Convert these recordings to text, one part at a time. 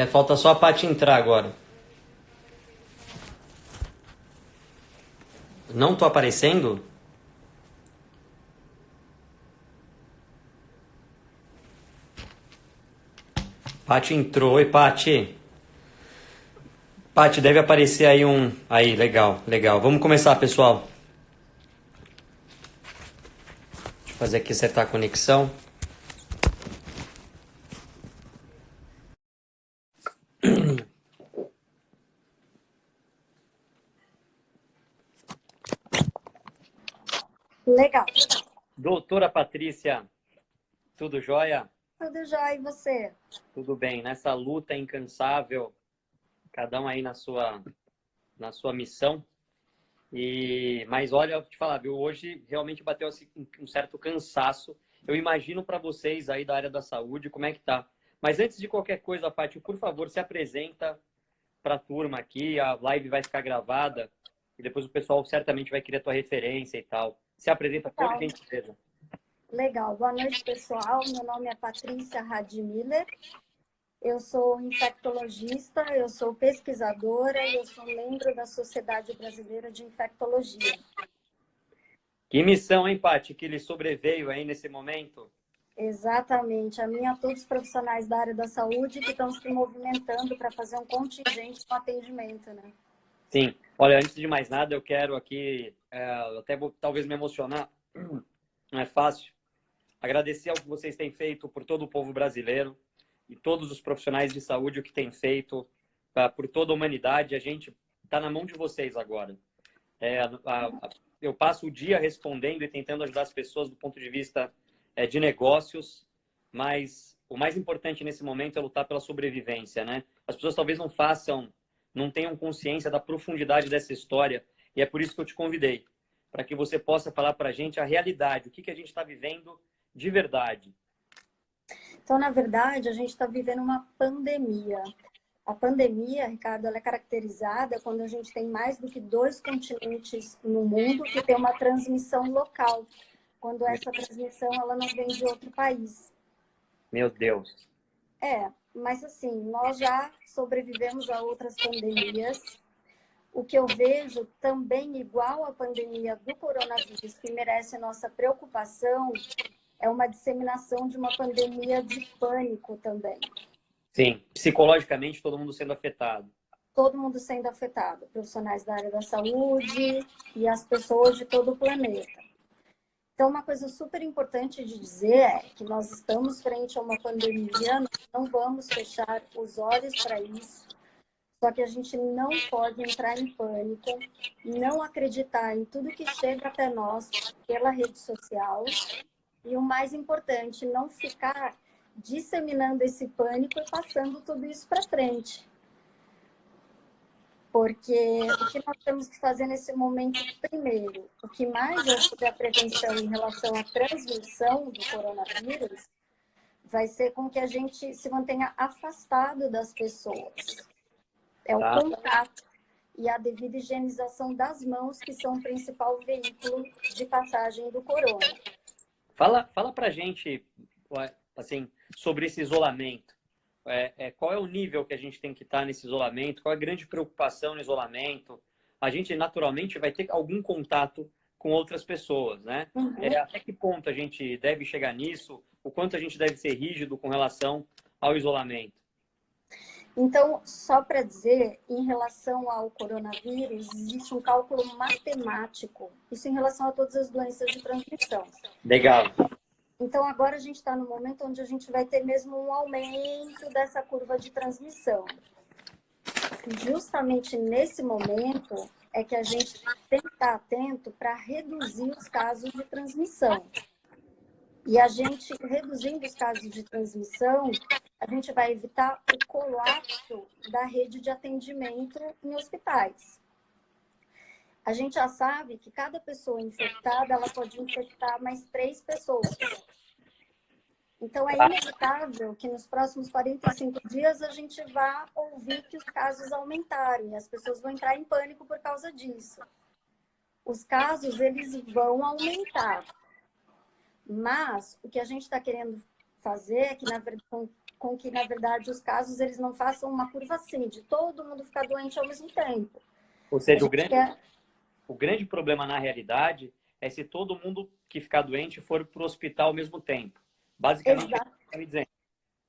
Falta só a Paty entrar agora. Não tô aparecendo? Paty entrou. Oi, Paty. Paty, deve aparecer aí um... Aí, legal, legal. Vamos começar, pessoal. Deixa eu fazer aqui, acertar a conexão. Legal. Doutora Patrícia, tudo jóia? Tudo jóia, e você? Tudo bem. Nessa luta incansável, cada um aí na sua missão. Mas olha, eu vou te falar, viu? Hoje realmente bateu assim, um certo cansaço. Eu imagino para vocês aí da área da saúde como é que tá. Mas antes de qualquer coisa, Paty, por favor, se apresenta para a turma aqui. A live vai ficar gravada e depois o pessoal certamente vai querer a tua referência e tal. Se apresenta, por Legal. gentileza. Legal. Boa noite, pessoal. Meu nome é Patrícia Radmiller. Eu sou infectologista, eu sou pesquisadora e eu sou membro da Sociedade Brasileira de Infectologia. Que missão, hein, Paty, que lhe sobreveio aí nesse momento? Exatamente. A minha, todos os profissionais da área da saúde que estão se movimentando para fazer um contingente no atendimento, né? Sim. Olha, antes de mais nada, eu quero aqui, até vou talvez me emocionar, não é fácil, agradecer ao que vocês têm feito por todo o povo brasileiro e todos os profissionais de saúde o que têm feito por toda a humanidade. A gente está na mão de vocês agora. Eu passo o dia respondendo e tentando ajudar as pessoas do ponto de vista de negócios, mas o mais importante nesse momento é lutar pela sobrevivência, né? As pessoas talvez não tenham consciência da profundidade dessa história, e é por isso que eu te convidei, para que você possa falar para a gente a realidade, o que a gente está vivendo de verdade. Então, na verdade, a gente está vivendo uma pandemia. A pandemia, Ricardo, ela é caracterizada quando a gente tem mais do que 2 continentes no mundo que tem uma transmissão local, quando essa transmissão ela não vem de outro país. Meu Deus. Mas assim, nós já sobrevivemos a outras pandemias. O que eu vejo também igual à pandemia do coronavírus, que merece nossa preocupação, é uma disseminação de uma pandemia de pânico também. Sim, psicologicamente todo mundo sendo afetado. Todo mundo sendo afetado, profissionais da área da saúde e as pessoas de todo o planeta. Então, uma coisa super importante de dizer é que nós estamos frente a uma pandemia, nós não vamos fechar os olhos para isso, só que a gente não pode entrar em pânico, não acreditar em tudo que chega até nós pela rede social e, o mais importante, não ficar disseminando esse pânico e passando tudo isso para frente. Porque o que nós temos que fazer nesse momento, primeiro, o que mais ajuda a prevenção em relação à transmissão do coronavírus, vai ser com que a gente se mantenha afastado das pessoas. É o contato e a devida higienização das mãos, que são o principal veículo de passagem do corona. Fala pra gente, assim, sobre esse isolamento. Qual é o nível que a gente tem que estar nesse isolamento? Qual é a grande preocupação no isolamento? A gente, naturalmente, vai ter algum contato com outras pessoas, né? Uhum. Até que ponto a gente deve chegar nisso? O quanto a gente deve ser rígido com relação ao isolamento? Então, só para dizer, em relação ao coronavírus, existe um cálculo matemático, isso em relação a todas as doenças de transmissão. Legal. Então, agora a gente está no momento onde a gente vai ter mesmo um aumento dessa curva de transmissão. Justamente nesse momento é que a gente tem que estar atento para reduzir os casos de transmissão. E a gente, reduzindo os casos de transmissão, a gente vai evitar o colapso da rede de atendimento em hospitais. A gente já sabe que cada pessoa infectada, ela pode infectar mais 3 pessoas. Então, é inevitável que nos próximos 45 dias a gente vá ouvir que os casos aumentaram e as pessoas vão entrar em pânico por causa disso. Os casos, eles vão aumentar. Mas o que a gente está querendo fazer é que, na verdade, com que, na verdade, os casos eles não façam uma curva assim, de todo mundo ficar doente ao mesmo tempo. Ou A seja, gente quer... o grande problema na realidade é se todo mundo que ficar doente for para o hospital ao mesmo tempo. Basicamente, é isso que você está me dizendo.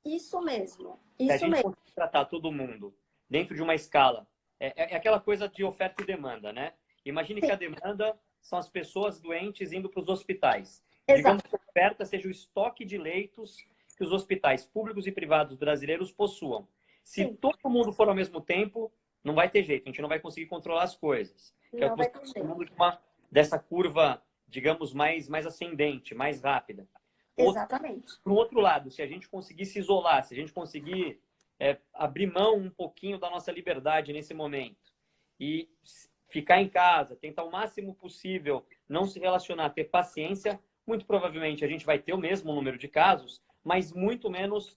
Isso mesmo, Se a isso gente mesmo. conseguir tratar todo mundo dentro de uma escala, é aquela coisa de oferta e demanda, né? Imagine que a demanda são as pessoas doentes indo para os hospitais. Digamos que a oferta seja o estoque de leitos que os hospitais públicos e privados brasileiros possuam. Se todo mundo for ao mesmo tempo, não vai ter jeito, a gente não vai conseguir controlar as coisas. Que é o que você está chamando de dessa curva, digamos, mais ascendente, mais rápida. Exatamente. Por outro lado, se a gente conseguir se isolar, se a gente conseguir abrir mão um pouquinho da nossa liberdade nesse momento e ficar em casa, tentar o máximo possível não se relacionar, ter paciência, muito provavelmente a gente vai ter o mesmo número de casos, mas muito menos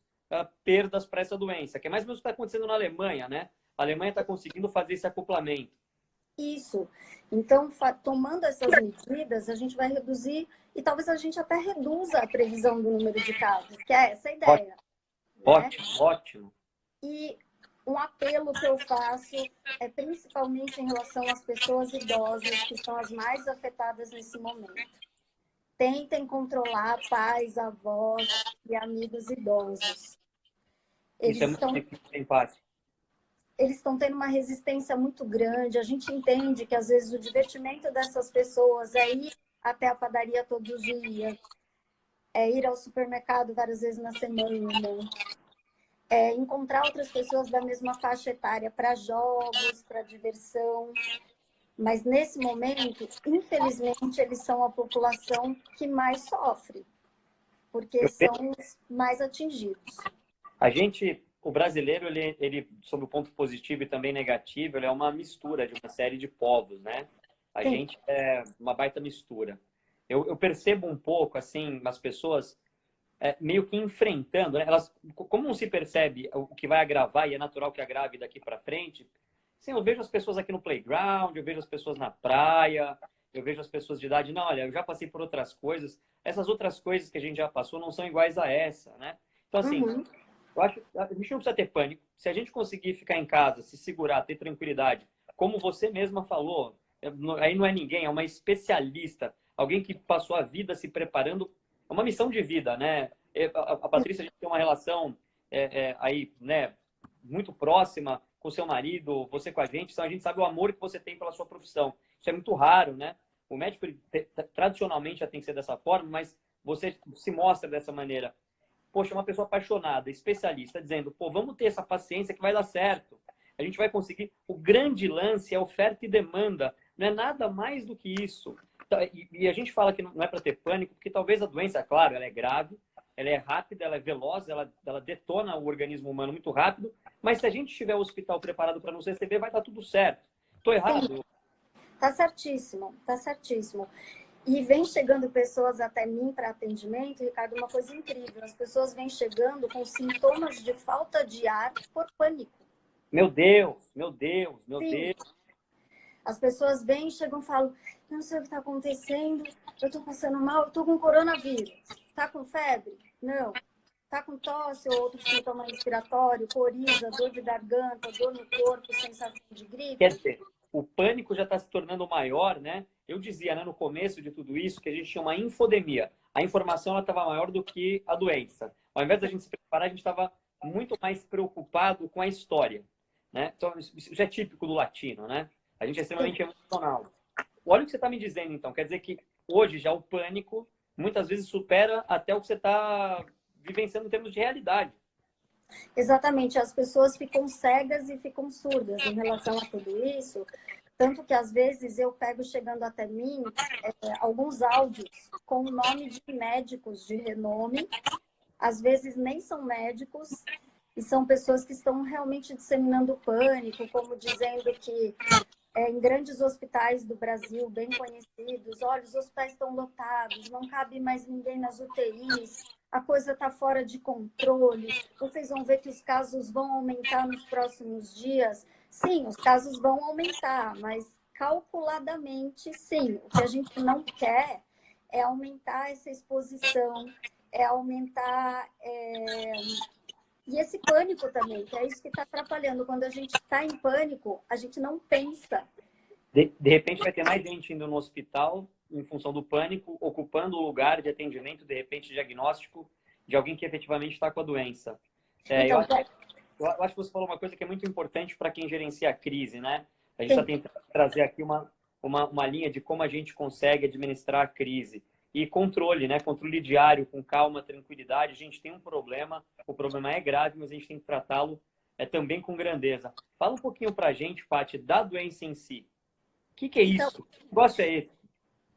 perdas para essa doença, que é mais ou menos o que está acontecendo na Alemanha, né? A Alemanha está conseguindo fazer esse acoplamento. Isso. Então, tomando essas medidas, a gente vai reduzir e talvez a gente até reduza a previsão do número de casos, que é essa a ideia. Ótimo, né? Ótimo. E um apelo que eu faço é principalmente em relação às pessoas idosas, que são as mais afetadas nesse momento. Tentem controlar pais, avós e amigos idosos. Isso é muito empático. Eles estão tendo uma resistência muito grande. A gente entende que, às vezes, o divertimento dessas pessoas é ir até a padaria todos os dias, é ir ao supermercado várias vezes na semana, é encontrar outras pessoas da mesma faixa etária para jogos, para diversão. Mas, nesse momento, infelizmente, eles são a população que mais sofre, porque são os mais atingidos. O brasileiro, ele, sob o ponto positivo e também negativo, ele é uma mistura de uma série de povos, né? A gente é uma baita mistura. Eu percebo um pouco, assim, as pessoas meio que enfrentando, né? Elas, como não se percebe o que vai agravar e é natural que agrave daqui para frente, assim, eu vejo as pessoas aqui no playground, eu vejo as pessoas na praia, eu vejo as pessoas de idade, não, olha, eu já passei por outras coisas, essas outras coisas que a gente já passou não são iguais a essa, né? Então, assim, eu acho que a gente não precisa ter pânico. Se a gente conseguir ficar em casa, se segurar, ter tranquilidade, como você mesma falou, aí não é ninguém, é uma especialista, alguém que passou a vida se preparando, é uma missão de vida, né? A Patrícia, a gente tem uma relação aí, né, muito próxima com o seu marido, você com a gente, então a gente sabe o amor que você tem pela sua profissão. Isso é muito raro, né? O médico, tradicionalmente, já tem que ser dessa forma, mas você se mostra dessa maneira. Poxa, uma pessoa apaixonada, especialista, dizendo, pô, vamos ter essa paciência que vai dar certo. A gente vai conseguir. O grande lance é oferta e demanda. Não é nada mais do que isso. E a gente fala que não é para ter pânico, porque talvez a doença, claro, ela é grave, ela é rápida, ela é veloz, ela detona o organismo humano muito rápido, mas se a gente tiver o hospital preparado para nos receber, vai dar tudo certo. Estou errado? Tá certíssimo, tá certíssimo. E vem chegando pessoas até mim para atendimento, Ricardo, uma coisa incrível. As pessoas vêm chegando com sintomas de falta de ar por pânico. Meu Deus, meu Deus, meu Deus. As pessoas vêm, chegam e falam, não sei o que está acontecendo, eu estou passando mal, eu estou com coronavírus. Está com febre? Não. Está com tosse ou outro sintoma respiratório, coriza, dor de garganta, dor no corpo, sensação de gripe? Quer dizer, o pânico já está se tornando maior, né? Eu dizia, né, no começo de tudo isso, que a gente tinha uma infodemia. A informação estava maior do que a doença. Ao invés da gente se preparar, a gente estava muito mais preocupado com a história, né? Então, isso é típico do latino, né? A gente é extremamente emocional. Olha o que você está me dizendo, então. Quer dizer que hoje já o pânico muitas vezes supera até o que você está vivenciando em termos de realidade. Exatamente. As pessoas ficam cegas e ficam surdas em relação a tudo isso. Tanto que, às vezes, eu pego chegando até mim alguns áudios com o nome de médicos de renome. Às vezes, nem são médicos. E são pessoas que estão realmente disseminando pânico, como dizendo que em grandes hospitais do Brasil, bem conhecidos, olha, os hospitais estão lotados, não cabe mais ninguém nas UTIs, a coisa está fora de controle, vocês vão ver que os casos vão aumentar nos próximos dias. Sim, os casos vão aumentar, mas calculadamente, sim. O que a gente não quer é aumentar essa exposição, é aumentar E esse pânico também, que é isso que está atrapalhando. Quando a gente está em pânico, a gente não pensa. De repente vai ter mais gente indo no hospital em função do pânico, ocupando o lugar de atendimento, de repente diagnóstico, de alguém que efetivamente está com a doença. Então, Eu acho que você falou uma coisa que é muito importante para quem gerencia a crise, né? A gente sim. está tentando trazer aqui uma linha de como a gente consegue administrar a crise. E controle, né? Controle diário, com calma, tranquilidade. A gente tem um problema, o problema é grave, mas a gente tem que tratá-lo também com grandeza. Fala um pouquinho para a gente, Paty, da doença em si. O que é isso? Que negócio é esse?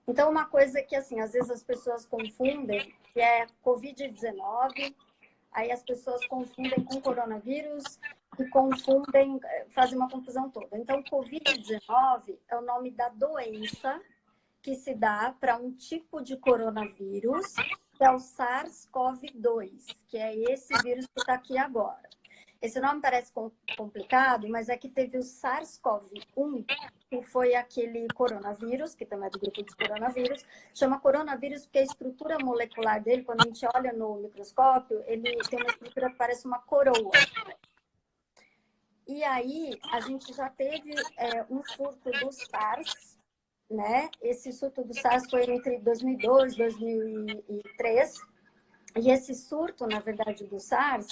Então, uma coisa que, assim, às vezes as pessoas confundem, que é Covid-19, aí as pessoas confundem com coronavírus e confundem, fazem uma confusão toda. Então, Covid-19 é o nome da doença que se dá para um tipo de coronavírus, que é o SARS-CoV-2, que é esse vírus que está aqui agora. Esse nome parece complicado, mas é que teve o SARS-CoV-1, que foi aquele coronavírus, que também é do grupo dos coronavírus, chama coronavírus porque a estrutura molecular dele, quando a gente olha no microscópio, ele tem uma estrutura que parece uma coroa. E aí, a gente já teve um surto do SARS, né? Esse surto do SARS foi entre 2002 e 2003. E esse surto, na verdade, do SARS,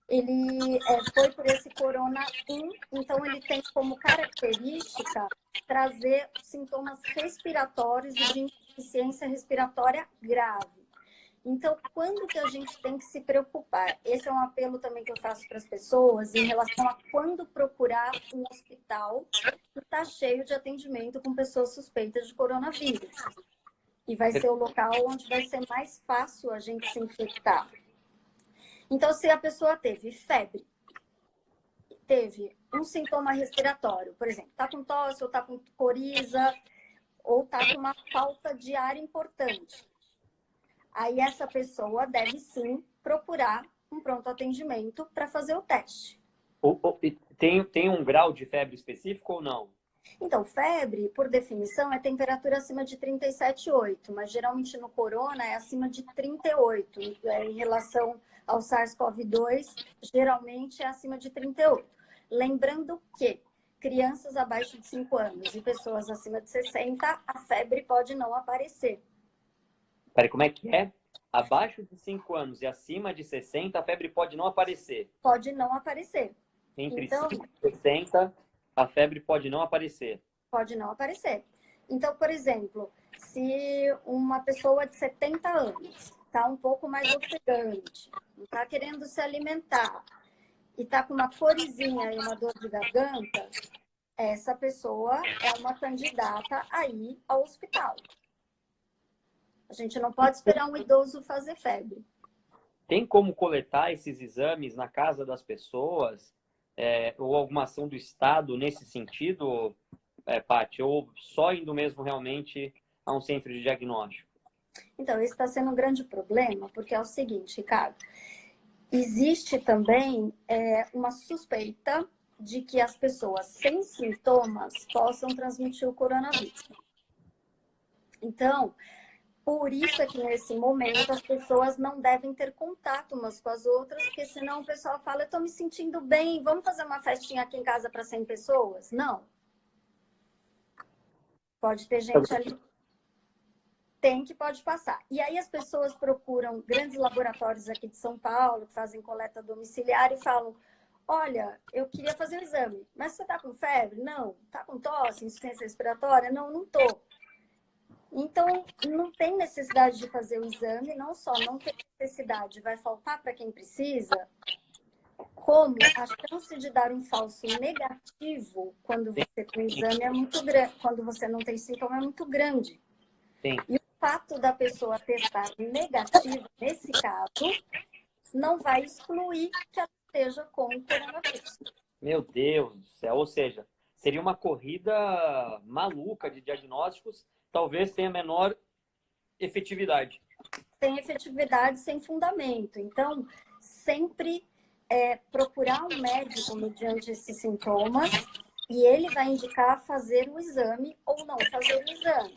ele foi por esse corona 1, então ele tem como característica trazer sintomas respiratórios e de insuficiência respiratória grave. Então, quando que a gente tem que se preocupar? Esse é um apelo também que eu faço para as pessoas em relação a quando procurar um hospital que está cheio de atendimento com pessoas suspeitas de coronavírus. E vai ser o local onde vai ser mais fácil a gente se infectar. Então, se a pessoa teve febre, teve um sintoma respiratório, por exemplo, está com tosse, ou está com coriza, ou está com uma falta de ar importante, aí essa pessoa deve sim procurar um pronto atendimento para fazer o teste. Tem um grau de febre específico ou não? Então, febre, por definição, é temperatura acima de 37,8, mas geralmente no corona é acima de 38, em relação ao SARS-CoV-2, geralmente é acima de 38. Lembrando que crianças abaixo de 5 anos e pessoas acima de 60, a febre pode não aparecer. Peraí, como é que é? Abaixo de 5 anos e acima de 60, a febre pode não aparecer. Pode não aparecer. Entre então, 5 e 60, a febre pode não aparecer. Pode não aparecer. Então, por exemplo, se uma pessoa de 70 anos está um pouco mais ofegante, não está querendo se alimentar e está com uma corizinha e uma dor de garganta, essa pessoa é uma candidata a ir ao hospital. A gente não pode esperar um idoso fazer febre. Tem como coletar esses exames na casa das pessoas? Ou alguma ação do Estado nesse sentido, Paty? Ou só indo mesmo realmente a um centro de diagnóstico? Então, esse está sendo um grande problema, porque é o seguinte, Ricardo. Existe também uma suspeita de que as pessoas sem sintomas possam transmitir o coronavírus. Então, por isso é que nesse momento as pessoas não devem ter contato umas com as outras, porque senão o pessoal fala, eu estou me sentindo bem, vamos fazer uma festinha aqui em casa para 100 pessoas? Não. Pode ter gente ali, pode passar. E aí as pessoas procuram grandes laboratórios aqui de São Paulo, que fazem coleta domiciliar e falam, olha, eu queria fazer o exame, mas você está com febre? Não. Está com tosse, insuficiência respiratória? Não, não estou. Então, não tem necessidade de fazer o exame, não só não tem necessidade, vai faltar para quem precisa, como a chance de dar um falso negativo quando você tem exame é muito grande, quando você não tem sintoma é muito grande. Sim. E o fato da pessoa testar negativo, nesse caso, não vai excluir que ela esteja com o coronavírus. Meu Deus do céu, ou seja, seria uma corrida maluca de diagnósticos, talvez tenha menor efetividade. Tem efetividade sem fundamento. Então, sempre procurar um médico mediante esses sintomas e ele vai indicar fazer o exame ou não fazer o exame.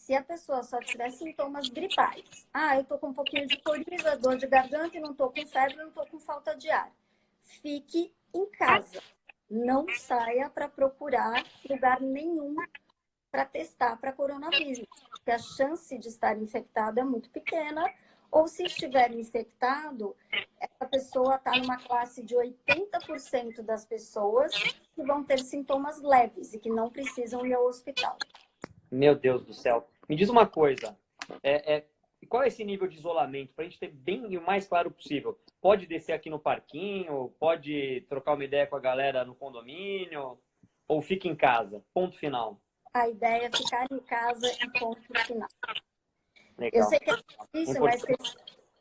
Se a pessoa só tiver sintomas gripais, eu tô com um pouquinho de coriza, dor de garganta e não tô com febre, não tô com falta de ar. Fique em casa. Não saia para procurar lugar nenhum para testar para coronavírus, porque a chance de estar infectado é muito pequena, ou se estiver infectado, essa pessoa está numa classe de 80% das pessoas que vão ter sintomas leves e que não precisam ir ao hospital. Meu Deus do céu. Me diz uma coisa. Qual é esse nível de isolamento? Para a gente ter bem o mais claro possível. Pode descer aqui no parquinho? Pode trocar uma ideia com a galera no condomínio? Ou fica em casa? Ponto final. A ideia é ficar em casa e ponto final. Legal. Eu sei que é difícil,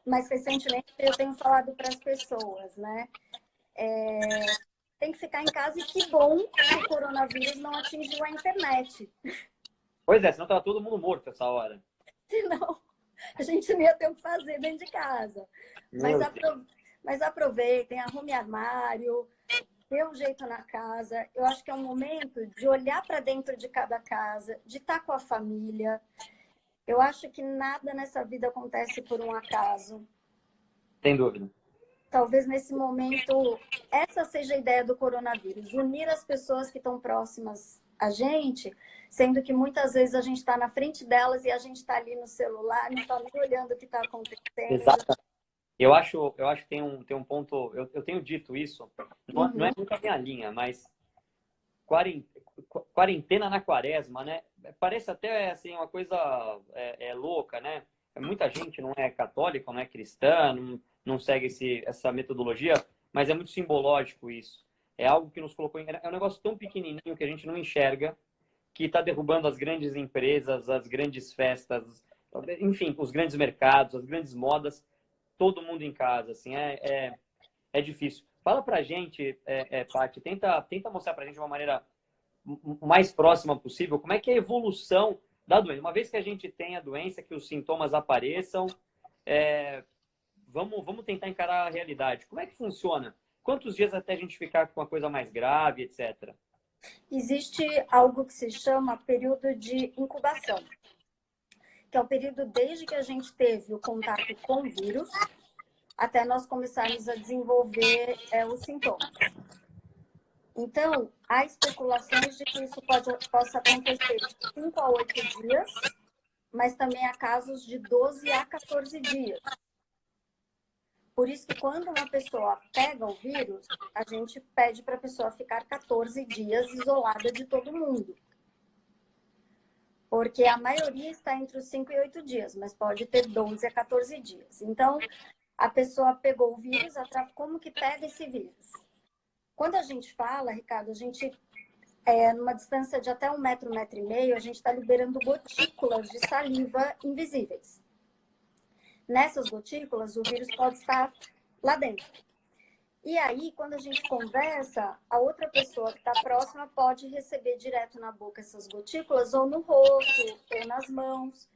mas recentemente eu tenho falado para as pessoas, né? Tem que ficar em casa e que bom que o coronavírus não atingiu a internet. Pois é, senão estava todo mundo morto essa hora. Senão, a gente não ia ter o que fazer dentro de casa. Mas aproveitem, arrume armário, dê um jeito na casa. Eu acho que é um momento de olhar para dentro de cada casa, de estar com a família. Eu acho que nada nessa vida acontece por um acaso. Sem dúvida. Talvez nesse momento, essa seja a ideia do coronavírus. Unir as pessoas que estão próximas a gente, sendo que muitas vezes a gente está na frente delas e a gente está ali no celular, não está nem olhando o que está acontecendo. Exato. Eu acho que tem um ponto, eu tenho dito isso, não é muito a minha linha, mas quarentena na quaresma, né? Parece até assim uma coisa louca, né? Muita gente não é católica, não é cristã, não segue essa metodologia, mas é muito simbológico isso. É algo que nos colocou é um negócio tão pequenininho que a gente não enxerga, que está derrubando as grandes empresas, as grandes festas, enfim, os grandes mercados, as grandes modas, todo mundo em casa, assim, é difícil. Fala pra gente, Paty, tenta mostrar pra gente de uma maneira mais próxima possível como é que é a evolução da doença. Uma vez que a gente tem a doença, que os sintomas apareçam, vamos tentar encarar a realidade. Como é que funciona? Quantos dias até a gente ficar com uma coisa mais grave, etc.? Existe algo que se chama período de incubação, que é o período desde que a gente teve o contato com o vírus até nós começarmos a desenvolver os sintomas. Então, há especulações de que isso possa acontecer de 5 a 8 dias, mas também há casos de 12 a 14 dias. Por isso que quando uma pessoa pega o vírus, a gente pede para a pessoa ficar 14 dias isolada de todo mundo. Porque a maioria está entre os 5 e 8 dias, mas pode ter 12 a 14 dias. Então, a pessoa pegou o vírus, como que pega esse vírus? Quando a gente fala, Ricardo, a gente, numa distância de até 1 metro, 1,5 metro, a gente está liberando gotículas de saliva invisíveis. Nessas gotículas, o vírus pode estar lá dentro. E aí, quando a gente conversa, a outra pessoa que está próxima pode receber direto na boca essas gotículas, ou no rosto, ou nas mãos.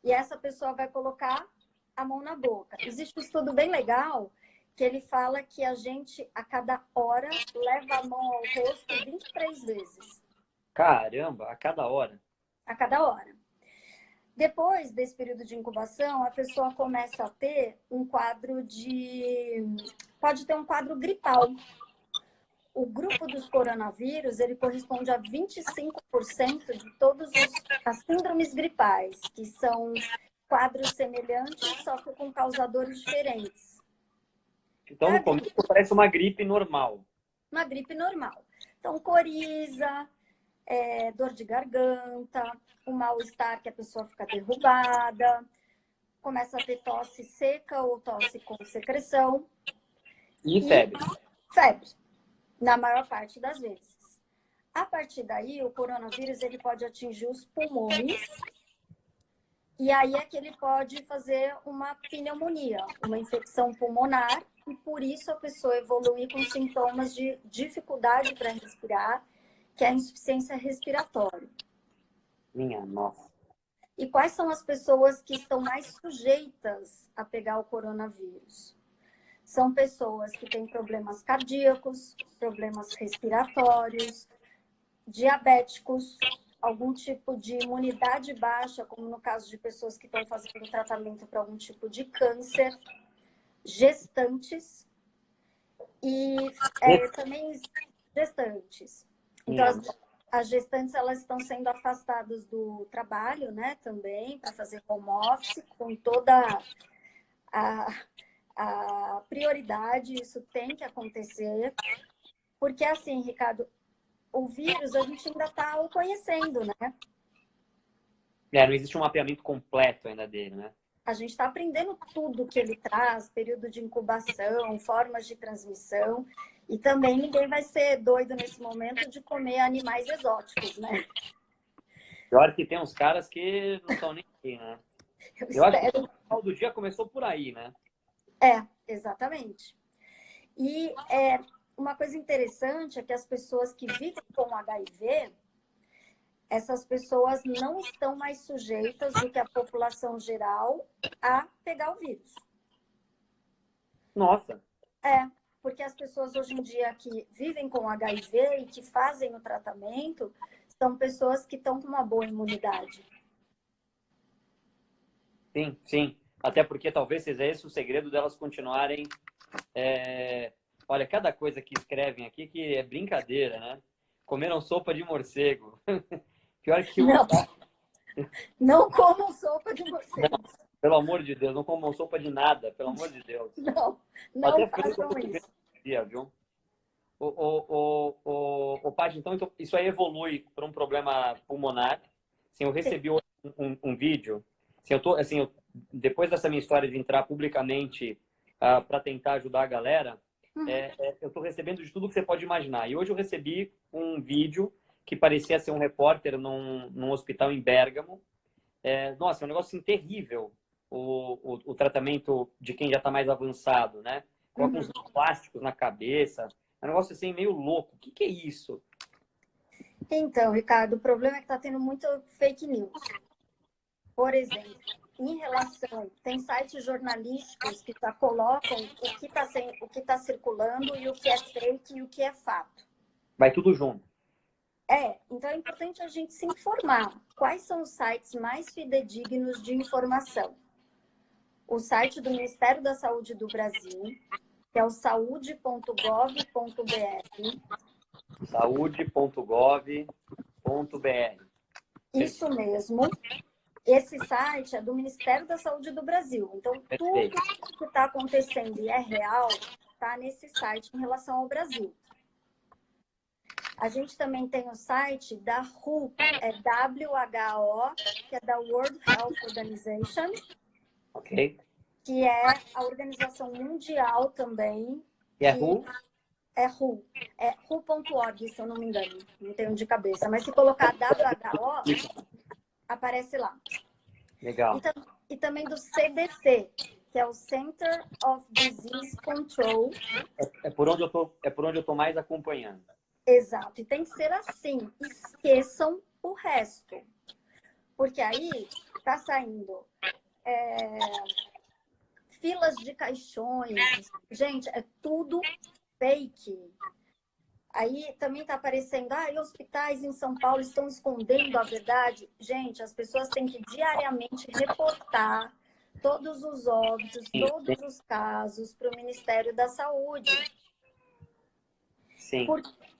E essa pessoa vai colocar a mão na boca. Existe um estudo bem legal que ele fala que a gente, a cada hora, leva a mão ao rosto 23 vezes. Caramba, a cada hora? A cada hora. Depois desse período de incubação, a pessoa começa a ter um quadro pode ter um quadro gripal. O grupo dos coronavírus, ele corresponde a 25% de todas as síndromes gripais, que são quadros semelhantes, só que com causadores diferentes. Então, no começo, parece uma gripe normal. Uma gripe normal. Então, coriza, dor de garganta, o mal-estar que a pessoa fica derrubada, começa a ter tosse seca ou tosse com secreção. E febre. Febre, na maior parte das vezes. A partir daí, o coronavírus ele pode atingir os pulmões e aí é que ele pode fazer uma pneumonia, uma infecção pulmonar, e por isso a pessoa evoluir com sintomas de dificuldade para respirar, que é a insuficiência respiratória. Minha nossa. E quais são as pessoas que estão mais sujeitas a pegar o coronavírus? São pessoas que têm problemas cardíacos, problemas respiratórios, diabéticos, algum tipo de imunidade baixa, como no caso de pessoas que estão fazendo tratamento para algum tipo de câncer, gestantes e também gestantes. Então, as gestantes, elas estão sendo afastadas do trabalho, né, também, para fazer home office, com toda a prioridade, isso tem que acontecer, porque assim, Ricardo, o vírus a gente ainda está o conhecendo, né? Não existe um mapeamento completo ainda dele, né? A gente está aprendendo tudo que ele traz, período de incubação, formas de transmissão, e também ninguém vai ser doido nesse momento de comer animais exóticos, né? Pior que tem uns caras que não estão nem aqui, né? Eu acho que o final do dia começou por aí, né? Exatamente. E uma coisa interessante é que as pessoas que vivem com HIV, essas pessoas não estão mais sujeitas do que a população geral a pegar o vírus. Nossa! Porque as pessoas hoje em dia que vivem com HIV e que fazem o tratamento são pessoas que estão com uma boa imunidade. Sim, sim. Até porque talvez seja esse o segredo delas continuarem... Olha, cada coisa que escrevem aqui que é brincadeira, né? Comeram sopa de morcego. Pior que Não comam sopa de morcego. Não, pelo amor de Deus, não comam sopa de nada, pelo amor de Deus. Não até façam isso. Dia, viu? Paty, então isso aí evolui para um problema pulmonar. Assim, eu recebi um vídeo. Assim, depois dessa minha história de entrar publicamente para tentar ajudar a galera, eu estou recebendo de tudo que você pode imaginar. E hoje eu recebi um vídeo que parecia ser um repórter num hospital em Bérgamo. Nossa, é um negócio assim, terrível o tratamento de quem já está mais avançado, né? Coloca uns plásticos na cabeça. É um negócio assim meio louco. O que é isso? Então, Ricardo, o problema é que está tendo muito fake news. Por exemplo, em relação... Tem sites jornalísticos que já colocam o que está circulando e o que é fake e o que é fato. Vai tudo junto. Então é importante a gente se informar. Quais são os sites mais fidedignos de informação? O site do Ministério da Saúde do Brasil, que é o saude.gov.br. Saude.gov.br. Isso mesmo. Esse site é do Ministério da Saúde do Brasil. Então, tudo que está acontecendo e é real está nesse site em relação ao Brasil. A gente também tem o site da WHO, WHO, que é da World Health Organization, que é a organização mundial também. E é WHO? É WHO. É WHO.org, se eu não me engano. Não tenho de cabeça. Mas se colocar WHO, aparece lá. Legal. E também do CDC, que é o Center of Disease Control. É por onde eu tô mais acompanhando. Exato. E tem que ser assim. Esqueçam o resto. Porque aí tá saindo filas de caixões. Gente, é tudo fake. Aí também tá aparecendo, hospitais em São Paulo estão escondendo a verdade. Gente, as pessoas têm que diariamente reportar todos os óbitos, todos os casos para o Ministério da Saúde. Sim.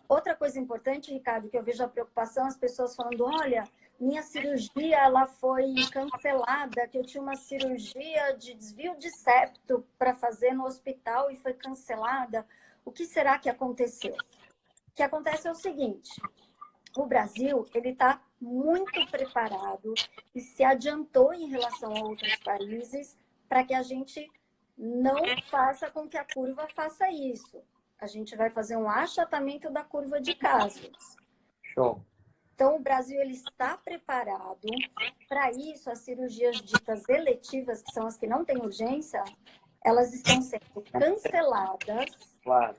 Outra coisa importante, Ricardo, que eu vejo a preocupação, as pessoas falando, olha, minha cirurgia ela foi cancelada, que eu tinha uma cirurgia de desvio de septo para fazer no hospital e foi cancelada. O que será que aconteceu? O que acontece é o seguinte, o Brasil ele está muito preparado e se adiantou em relação a outros países para que a gente não faça com que a curva faça isso. A gente vai fazer um achatamento da curva de casos. Show. Então, o Brasil ele está preparado para isso. As cirurgias ditas eletivas, que são as que não têm urgência, elas estão sendo canceladas. Claro.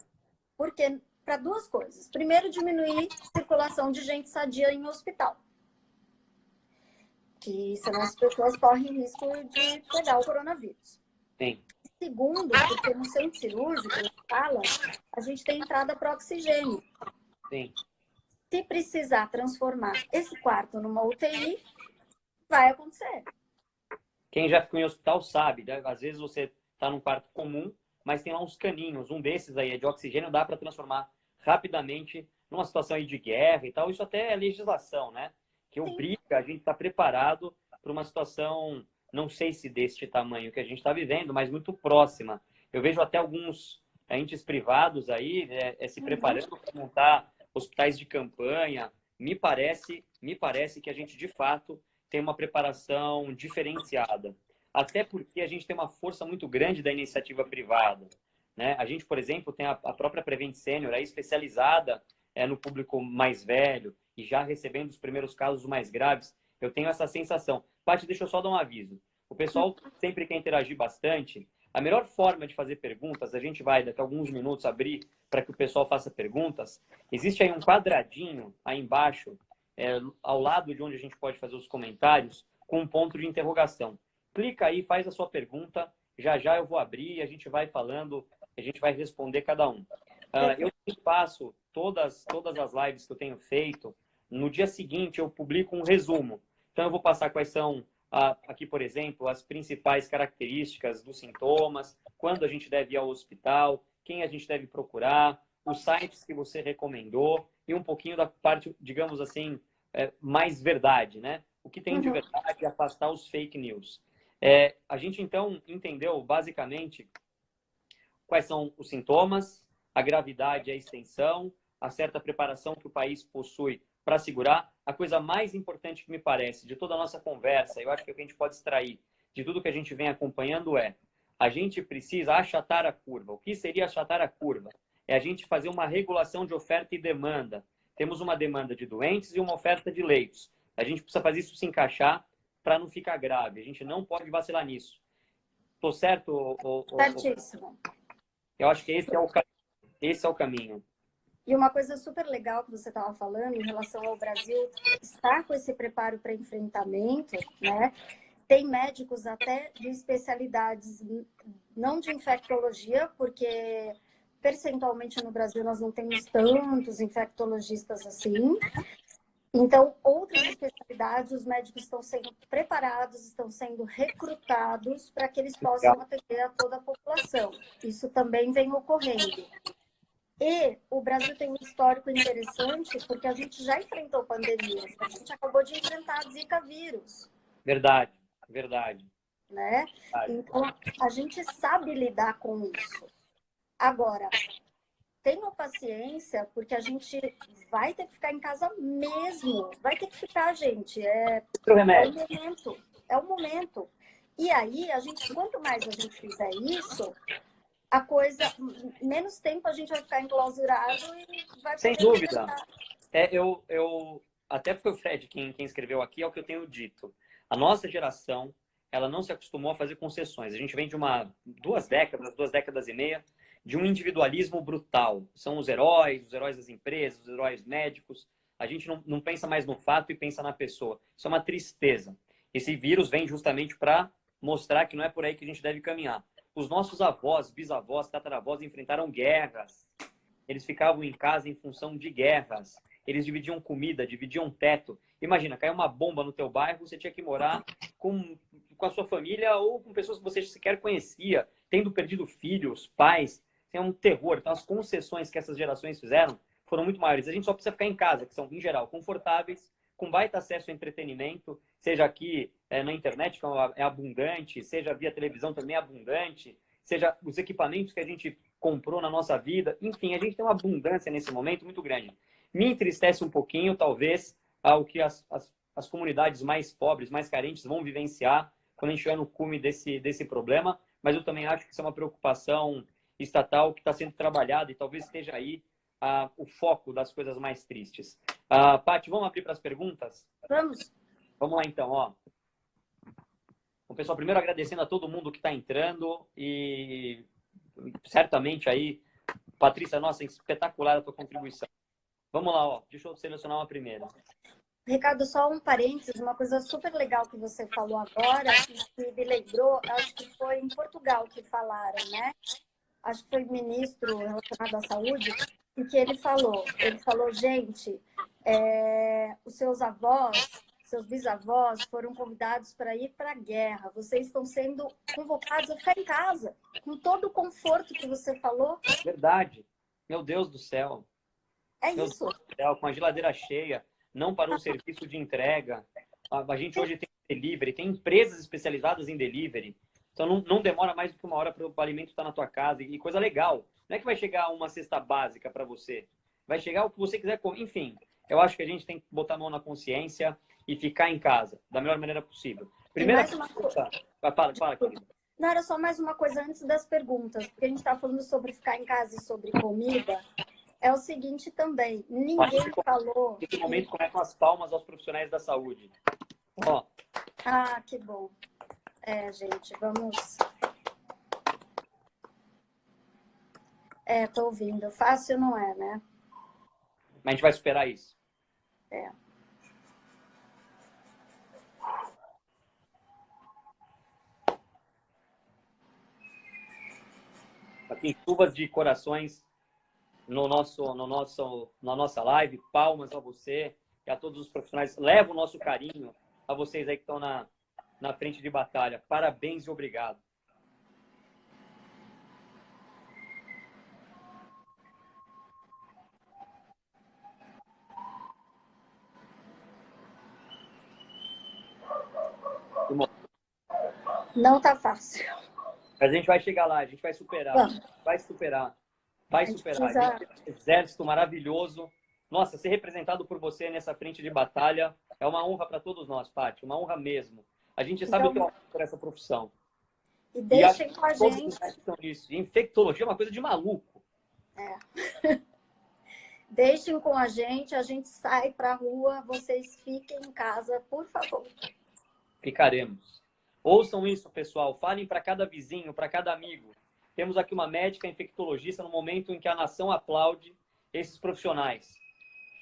Porque, para duas coisas. Primeiro, diminuir a circulação de gente sadia em hospital. Que senão as pessoas correm risco de pegar o coronavírus. Sim. Segundo, porque no centro cirúrgico, na sala, a gente tem entrada para oxigênio. Sim. Se precisar transformar esse quarto numa UTI, vai acontecer. Quem já ficou em hospital sabe, né? Às vezes você está num quarto comum, mas tem lá uns caninhos, um desses aí é de oxigênio, dá para transformar rapidamente numa situação aí de guerra e tal. Isso até é legislação, né? Que Sim. obriga a gente a estar preparado para uma situação, não sei se deste tamanho que a gente está vivendo, mas muito próxima. Eu vejo até alguns entes privados aí se preparando para montar hospitais de campanha. Me parece que a gente, de fato, tem uma preparação diferenciada. Até porque a gente tem uma força muito grande da iniciativa privada, né? A gente, por exemplo, tem a própria Prevent Senior aí especializada no público mais velho e já recebendo os primeiros casos mais graves. Eu tenho essa sensação. Paty, deixa eu só dar um aviso. O pessoal sempre quer interagir bastante. A melhor forma de fazer perguntas, a gente vai daqui a alguns minutos abrir para que o pessoal faça perguntas. Existe aí um quadradinho aí embaixo, ao lado de onde a gente pode fazer os comentários, com um ponto de interrogação. Clica aí, faz a sua pergunta. Já já eu vou abrir e a gente vai falando, a gente vai responder cada um. Eu faço todas as lives que eu tenho feito. No dia seguinte, eu publico um resumo. Então, eu vou passar quais são, aqui, por exemplo, as principais características dos sintomas, quando a gente deve ir ao hospital, quem a gente deve procurar, os sites que você recomendou e um pouquinho da parte, digamos assim, mais verdade, né? O que tem de verdade, afastar os fake news. A gente, então, entendeu, basicamente, quais são os sintomas, a gravidade, a extensão, a certa preparação que o país possui para segurar. A coisa mais importante que me parece de toda a nossa conversa, eu acho que a gente pode extrair de tudo que a gente vem acompanhando a gente precisa achatar a curva. O que seria achatar a curva? É a gente fazer uma regulação de oferta e demanda. Temos uma demanda de doentes e uma oferta de leitos. A gente precisa fazer isso se encaixar para não ficar grave. A gente não pode vacilar nisso. Estou certo? Certíssimo. Eu acho que esse é o caminho. E uma coisa super legal que você estava falando em relação ao Brasil estar com esse preparo para enfrentamento, né? Tem médicos até de especialidades não de infectologia, porque percentualmente no Brasil nós não temos tantos infectologistas assim. Então, outras especialidades, os médicos estão sendo preparados, estão sendo recrutados para que eles possam atender a toda a população. Isso também vem ocorrendo. E o Brasil tem um histórico interessante, porque a gente já enfrentou pandemias. A gente acabou de enfrentar a Zika vírus. Verdade. Né? Então, a gente sabe lidar com isso. Agora, tenham paciência, porque a gente vai ter que ficar em casa mesmo. Vai ter que ficar, gente. É o momento. E aí, quanto mais a gente fizer isso, a coisa, menos tempo a gente vai ficar enclausurado e vai... Sem dúvida. Eu até foi o Fred quem escreveu aqui, é o que eu tenho dito. A nossa geração, ela não se acostumou a fazer concessões. A gente vem de duas décadas e meia, de um individualismo brutal. São os heróis das empresas, os heróis médicos. A gente não pensa mais no fato e pensa na pessoa. Isso é uma tristeza. Esse vírus vem justamente para mostrar que não é por aí que a gente deve caminhar. Os nossos avós, bisavós, tataravós enfrentaram guerras. Eles ficavam em casa em função de guerras. Eles dividiam comida, dividiam teto. Imagina, caiu uma bomba no teu bairro, você tinha que morar com a sua família ou com pessoas que você sequer conhecia, tendo perdido filhos, pais. É um terror. Então, as concessões que essas gerações fizeram foram muito maiores. A gente só precisa ficar em casa, que são, em geral, confortáveis, com baita acesso ao entretenimento, seja aqui na internet, que é abundante, seja via televisão também é abundante, seja os equipamentos que a gente comprou na nossa vida. Enfim, a gente tem uma abundância nesse momento muito grande. Me entristece um pouquinho, talvez, o que as comunidades mais pobres, mais carentes vão vivenciar quando a gente estiver no cume desse problema, mas eu também acho que isso é uma preocupação estatal que está sendo trabalhada e talvez esteja aí o foco das coisas mais tristes. Paty, vamos abrir para as perguntas? Vamos. Vamos lá, então. Ó. O pessoal, primeiro agradecendo a todo mundo que está entrando e certamente aí, Patrícia, nossa, espetacular a tua contribuição. Vamos lá, ó. Deixa eu selecionar uma primeira. Ricardo, só um parênteses, uma coisa super legal que você falou agora, que me lembrou, acho que foi em Portugal que falaram, né? Acho que foi ministro relacionado à saúde, o que ele falou? Ele falou, gente, os seus avós, seus bisavós foram convidados para ir para a guerra. Vocês estão sendo convocados a ficar em casa, com todo o conforto que você falou. Verdade. Meu Deus do céu. É Meu isso. Deus do céu, com a geladeira cheia, não para um serviço de entrega. A gente hoje tem delivery, tem empresas especializadas em delivery. Então não demora mais do que 1 hora para o alimento estar na tua casa. E coisa legal. Não é que vai chegar uma cesta básica para você. Vai chegar o que você quiser comer. Enfim, eu acho que a gente tem que botar a mão na consciência e ficar em casa da melhor maneira possível. Primeira pergunta. Fala, querida. Não, era só mais uma coisa antes das perguntas, porque a gente está falando sobre ficar em casa e sobre comida. É o seguinte também, ninguém falou... Nesse momento começam as palmas aos profissionais da saúde. Ó. Ah, que bom. Gente, vamos... Tô ouvindo. Fácil não é, né? Mas a gente vai superar isso. Aqui, chuvas de corações na nossa live. Palmas a você e a todos os profissionais. Leva o nosso carinho a vocês aí que estão na frente de batalha. Parabéns e obrigado. Não tá fácil. Mas a gente vai chegar lá, a gente vai superar. Vamos. Vai superar. Vai superar. Precisa... A gente tem um exército maravilhoso. Nossa, ser representado por você nessa frente de batalha é uma honra para todos nós, Paty. Uma honra mesmo. A gente sabe o que é por essa profissão. E deixem com a gente... Isso. Infectologia é uma coisa de maluco. Deixem com a gente sai pra rua, vocês fiquem em casa, por favor. Ficaremos. Ouçam isso, pessoal. Falem para cada vizinho, para cada amigo. Temos aqui uma médica infectologista no momento em que a nação aplaude esses profissionais.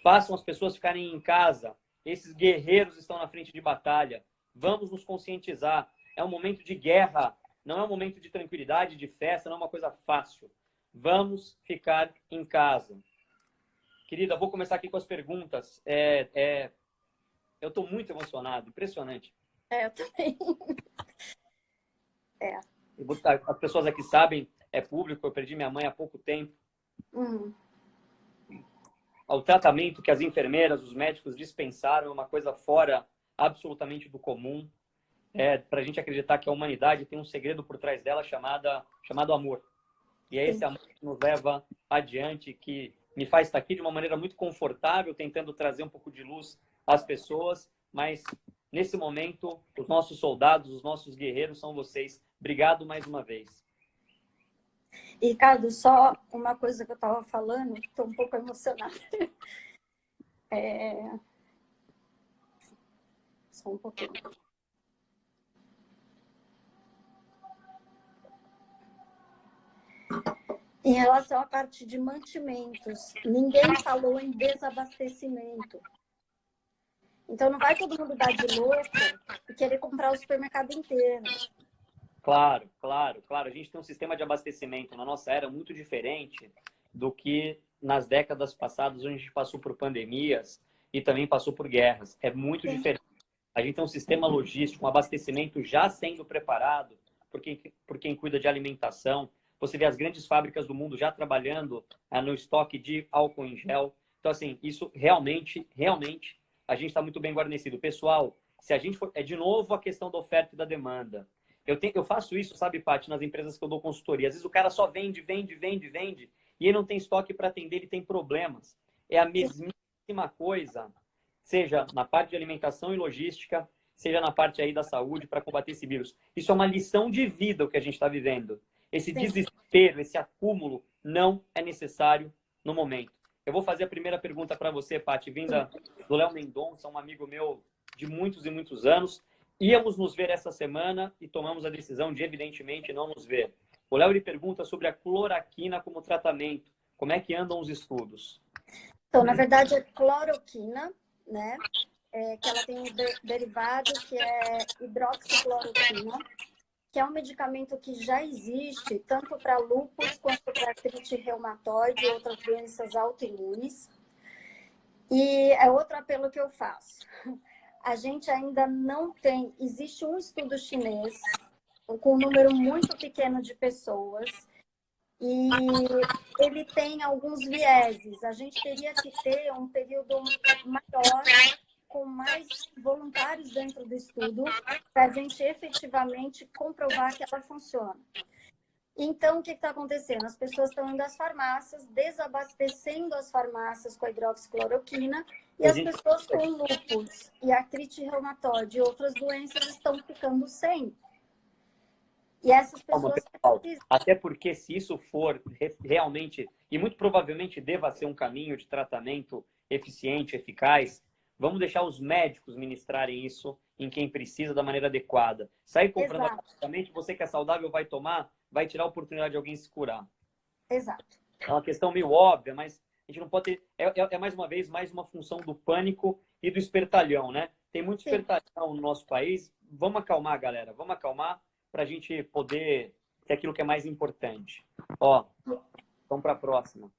Façam as pessoas ficarem em casa. Esses guerreiros estão na frente de batalha. Vamos nos conscientizar. É um momento de guerra. Não é um momento de tranquilidade, de festa. Não é uma coisa fácil. Vamos ficar em casa. Querida, vou começar aqui com as perguntas. Eu estou muito emocionado. Impressionante. Eu também. As pessoas aqui sabem, é público, eu perdi minha mãe há pouco tempo. O tratamento que as enfermeiras, os médicos dispensaram é uma coisa fora absolutamente do comum. Para a gente acreditar que a humanidade tem um segredo por trás dela chamado amor. E é esse amor que nos leva adiante, que me faz estar aqui de uma maneira muito confortável, tentando trazer um pouco de luz às pessoas, mas nesse momento, os nossos soldados, os nossos guerreiros são vocês. Obrigado mais uma vez. Ricardo, só uma coisa que eu estava falando, estou um pouco emocionada. Só um pouquinho. Em relação à parte de mantimentos, ninguém falou em desabastecimento. Então, não vai todo mundo dar de louco e querer comprar o supermercado inteiro. Claro. A gente tem um sistema de abastecimento na nossa era muito diferente do que nas décadas passadas, onde a gente passou por pandemias e também passou por guerras. É muito diferente. A gente tem um sistema logístico, um abastecimento já sendo preparado por quem cuida de alimentação. Você vê as grandes fábricas do mundo já trabalhando no estoque de álcool em gel. Então, assim, isso realmente, a gente está muito bem guarnecido. Pessoal, se a gente for... de novo a questão da oferta e da demanda. Eu faço isso, sabe, Paty, nas empresas que eu dou consultoria. Às vezes o cara só vende, e ele não tem estoque para atender, ele tem problemas. É a mesmíssima coisa, seja na parte de alimentação e logística, seja na parte aí da saúde para combater esse vírus. Isso é uma lição de vida o que a gente está vivendo. Esse desespero, esse acúmulo não é necessário no momento. Eu vou fazer a primeira pergunta para você, Paty, vinda do Léo Mendonça, um amigo meu de muitos e muitos anos. Íamos nos ver essa semana e tomamos a decisão de, evidentemente, não nos ver. O Léo lhe pergunta sobre a cloroquina como tratamento. Como é que andam os estudos? Então, na verdade, é cloroquina, né? Que ela tem um derivado que é hidroxicloroquina. que é um medicamento que já existe tanto para lúpus quanto para artrite reumatoide e outras doenças autoimunes. E é outro apelo que eu faço. A gente ainda não tem... Existe um estudo chinês com um número muito pequeno de pessoas e ele tem alguns vieses. A gente teria que ter um período maior, com mais voluntários dentro do estudo, para a gente efetivamente comprovar que ela funciona. Então, o que está acontecendo? As pessoas estão indo às farmácias, desabastecendo as farmácias com a hidroxicloroquina, e as pessoas com lúpus e artrite reumatoide e outras doenças estão ficando sem. E essas pessoas precisam. Até porque se isso for realmente, e muito provavelmente deva ser um caminho de tratamento eficiente, eficaz, vamos deixar os médicos ministrarem isso em quem precisa da maneira adequada. Sair comprando automaticamente, você que é saudável vai tomar, vai tirar a oportunidade de alguém se curar. Exato. É uma questão meio óbvia, mas a gente não pode ter... É mais uma vez, mais uma função do pânico e do espertalhão, né? Tem muito espertalhão no nosso país. Vamos acalmar, galera. Vamos acalmar para a gente poder ter aquilo que é mais importante. Ó, vamos para a próxima.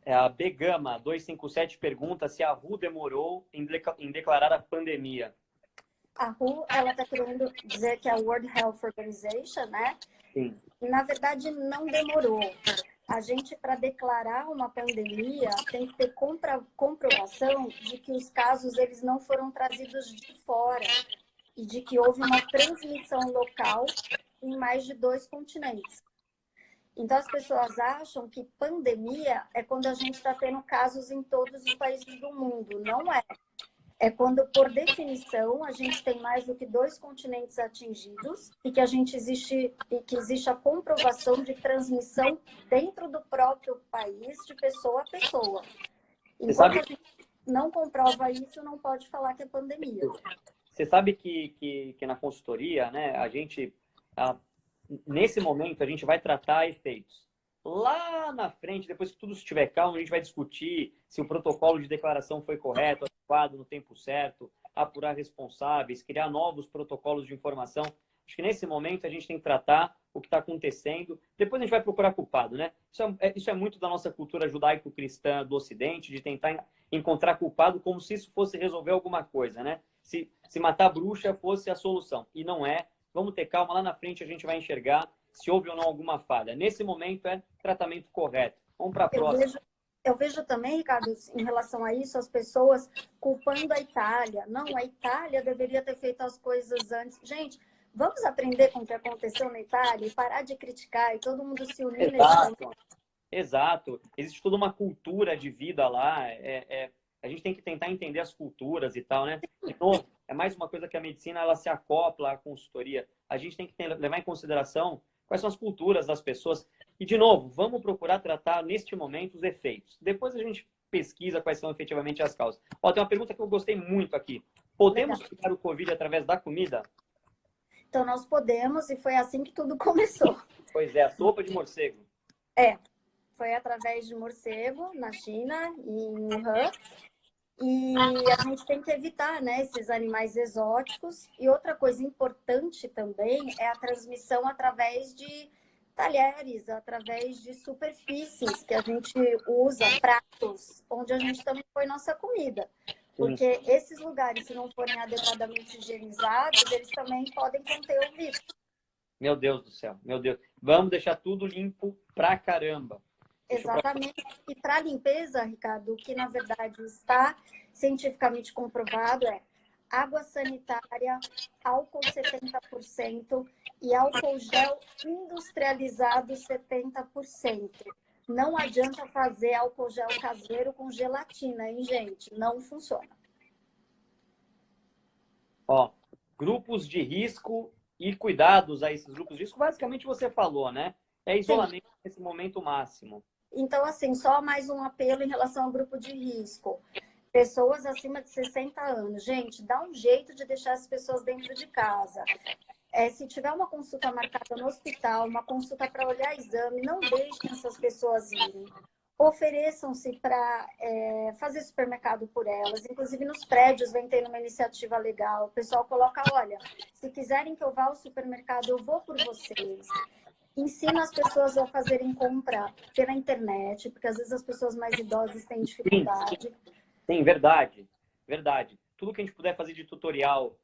A Begama 257 pergunta se a RU demorou em declarar a pandemia. A RU, ela está querendo dizer que é a World Health Organization, né? Sim. Na verdade, não demorou. A gente, para declarar uma pandemia, tem que ter comprovação de que os casos eles não foram trazidos de fora e de que houve uma transmissão local em mais de 2 continentes. Então, as pessoas acham que pandemia é quando a gente está tendo casos em todos os países do mundo. Não é. É quando, por definição, a gente tem mais do que 2 continentes atingidos e que existe a comprovação de transmissão dentro do próprio país, de pessoa a pessoa. Enquanto a gente não comprova isso, não pode falar que é pandemia. Você sabe que na consultoria, né, a gente, nesse momento, a gente vai tratar efeitos. Lá na frente, depois que tudo estiver calmo, a gente vai discutir se o protocolo de declaração foi correto, adequado, no tempo certo, apurar responsáveis, criar novos protocolos de informação. Acho que nesse momento a gente tem que tratar o que está acontecendo. Depois a gente vai procurar culpado, né? Isso é muito da nossa cultura judaico-cristã do Ocidente, de tentar encontrar culpado como se isso fosse resolver alguma coisa, né? Se matar a bruxa fosse a solução. E não é. Vamos ter calma, lá na frente a gente vai enxergar se houve ou não alguma falha. Nesse momento é tratamento correto. Vamos para a próxima. Eu vejo também, Ricardo, em relação a isso, as pessoas culpando a Itália. Não, a Itália deveria ter feito as coisas antes. Gente, vamos aprender com o que aconteceu na Itália e parar de criticar e todo mundo se unir nesse momento. Exato. Existe toda uma cultura de vida lá. A gente tem que tentar entender as culturas e tal, né? De novo, é mais uma coisa que a medicina ela se acopla à consultoria. A gente tem que levar em consideração quais são as culturas das pessoas. E, de novo, vamos procurar tratar, neste momento, os efeitos. Depois a gente pesquisa quais são efetivamente as causas. Ó, tem uma pergunta que eu gostei muito aqui. Podemos curar o Covid através da comida? Então, nós podemos, e foi assim que tudo começou. Pois é, a sopa de morcego. Foi através de morcego, na China, em Wuhan. E a gente tem que evitar, né, esses animais exóticos. E outra coisa importante também é a transmissão através de talheres, através de superfícies que a gente usa, pratos, onde a gente também põe nossa comida. Porque esses lugares, se não forem adequadamente higienizados, eles também podem conter o vírus. Meu Deus do céu, meu Deus. Vamos deixar tudo limpo pra caramba. Exatamente. E para limpeza, Ricardo, o que na verdade está cientificamente comprovado é água sanitária, álcool 70% e álcool gel industrializado 70%. Não adianta fazer álcool gel caseiro com gelatina, hein, gente? Não funciona. Ó, grupos de risco e cuidados a esses grupos de risco, basicamente você falou, né? É isolamento nesse momento máximo. Então, assim, só mais um apelo em relação ao grupo de risco. Pessoas acima de 60 anos. Gente, dá um jeito de deixar as pessoas dentro de casa. Se tiver uma consulta marcada no hospital, uma consulta para olhar exame, não deixem essas pessoas irem. ofereçam-se para fazer supermercado por elas. Inclusive, nos prédios vem tendo uma iniciativa legal. O pessoal coloca, olha, se quiserem que eu vá ao supermercado, eu vou por vocês. Ensina as pessoas a fazerem compra pela internet, porque às vezes as pessoas mais idosas têm dificuldade. Sim, verdade. Verdade. Tudo que a gente puder fazer de tutorial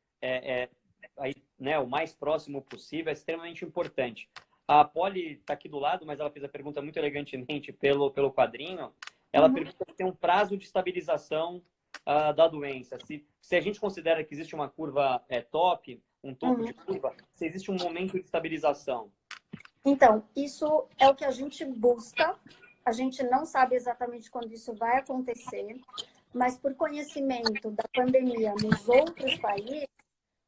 aí, né, o mais próximo possível é extremamente importante. A Polly está aqui do lado, mas ela fez a pergunta muito elegantemente pelo quadrinho. Ela pergunta se tem um prazo de estabilização da doença. Se a gente considera que existe uma curva top, um topo de curva, se existe um momento de estabilização. Então, isso é o que a gente busca. A gente não sabe exatamente quando isso vai acontecer, mas por conhecimento da pandemia nos outros países,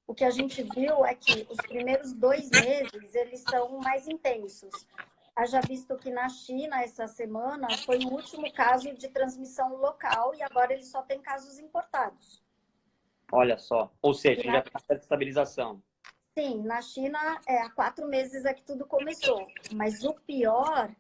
o que a gente viu é que os primeiros 2 meses, eles são mais intensos. Haja visto que na China, essa semana, foi o último caso de transmissão local e agora eles só têm casos importados. Olha só. Ou seja, já tem uma certa estabilização. Sim, na China, há 4 meses é que tudo começou. Mas o pior...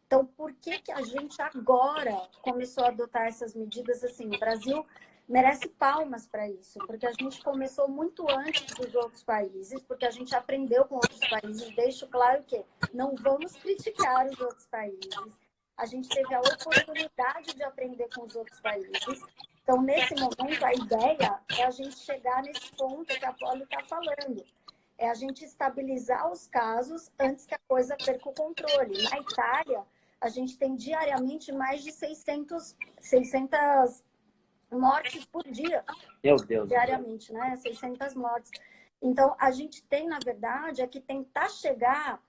Então, por que a gente agora começou a adotar essas medidas? Assim, o Brasil merece palmas para isso, porque a gente começou muito antes dos outros países, porque a gente aprendeu com outros países. Deixo claro que não vamos criticar os outros países. A gente teve a oportunidade de aprender com os outros países. Então, nesse momento, a ideia é a gente chegar nesse ponto que a Polly está falando. É a gente estabilizar os casos antes que a coisa perca o controle. Na Itália, a gente tem diariamente mais de 600 mortes por dia. Meu Deus. Diariamente, né? 600 mortes. Então, a gente tem, na verdade, é que tentar chegar...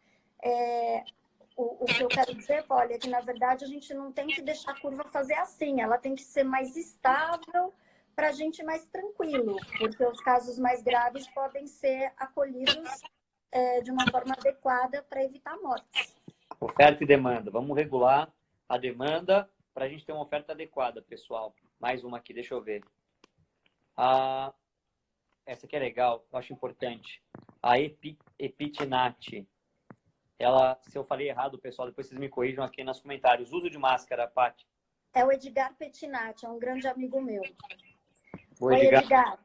O que eu quero dizer, Polly, é que, na verdade, a gente não tem que deixar a curva fazer assim. Ela tem que ser mais estável para a gente mais tranquilo, porque os casos mais graves podem ser acolhidos de uma forma adequada para evitar mortes. Oferta e demanda. Vamos regular a demanda para a gente ter uma oferta adequada, pessoal. Mais uma aqui, deixa eu ver. Essa aqui é legal, eu acho importante. A Epitinati. Ela, se eu falei errado, pessoal, depois vocês me corrijam aqui nos comentários. Uso de máscara, Paty. É o Edgar Petinati, é um grande amigo meu. Oi, Edgar.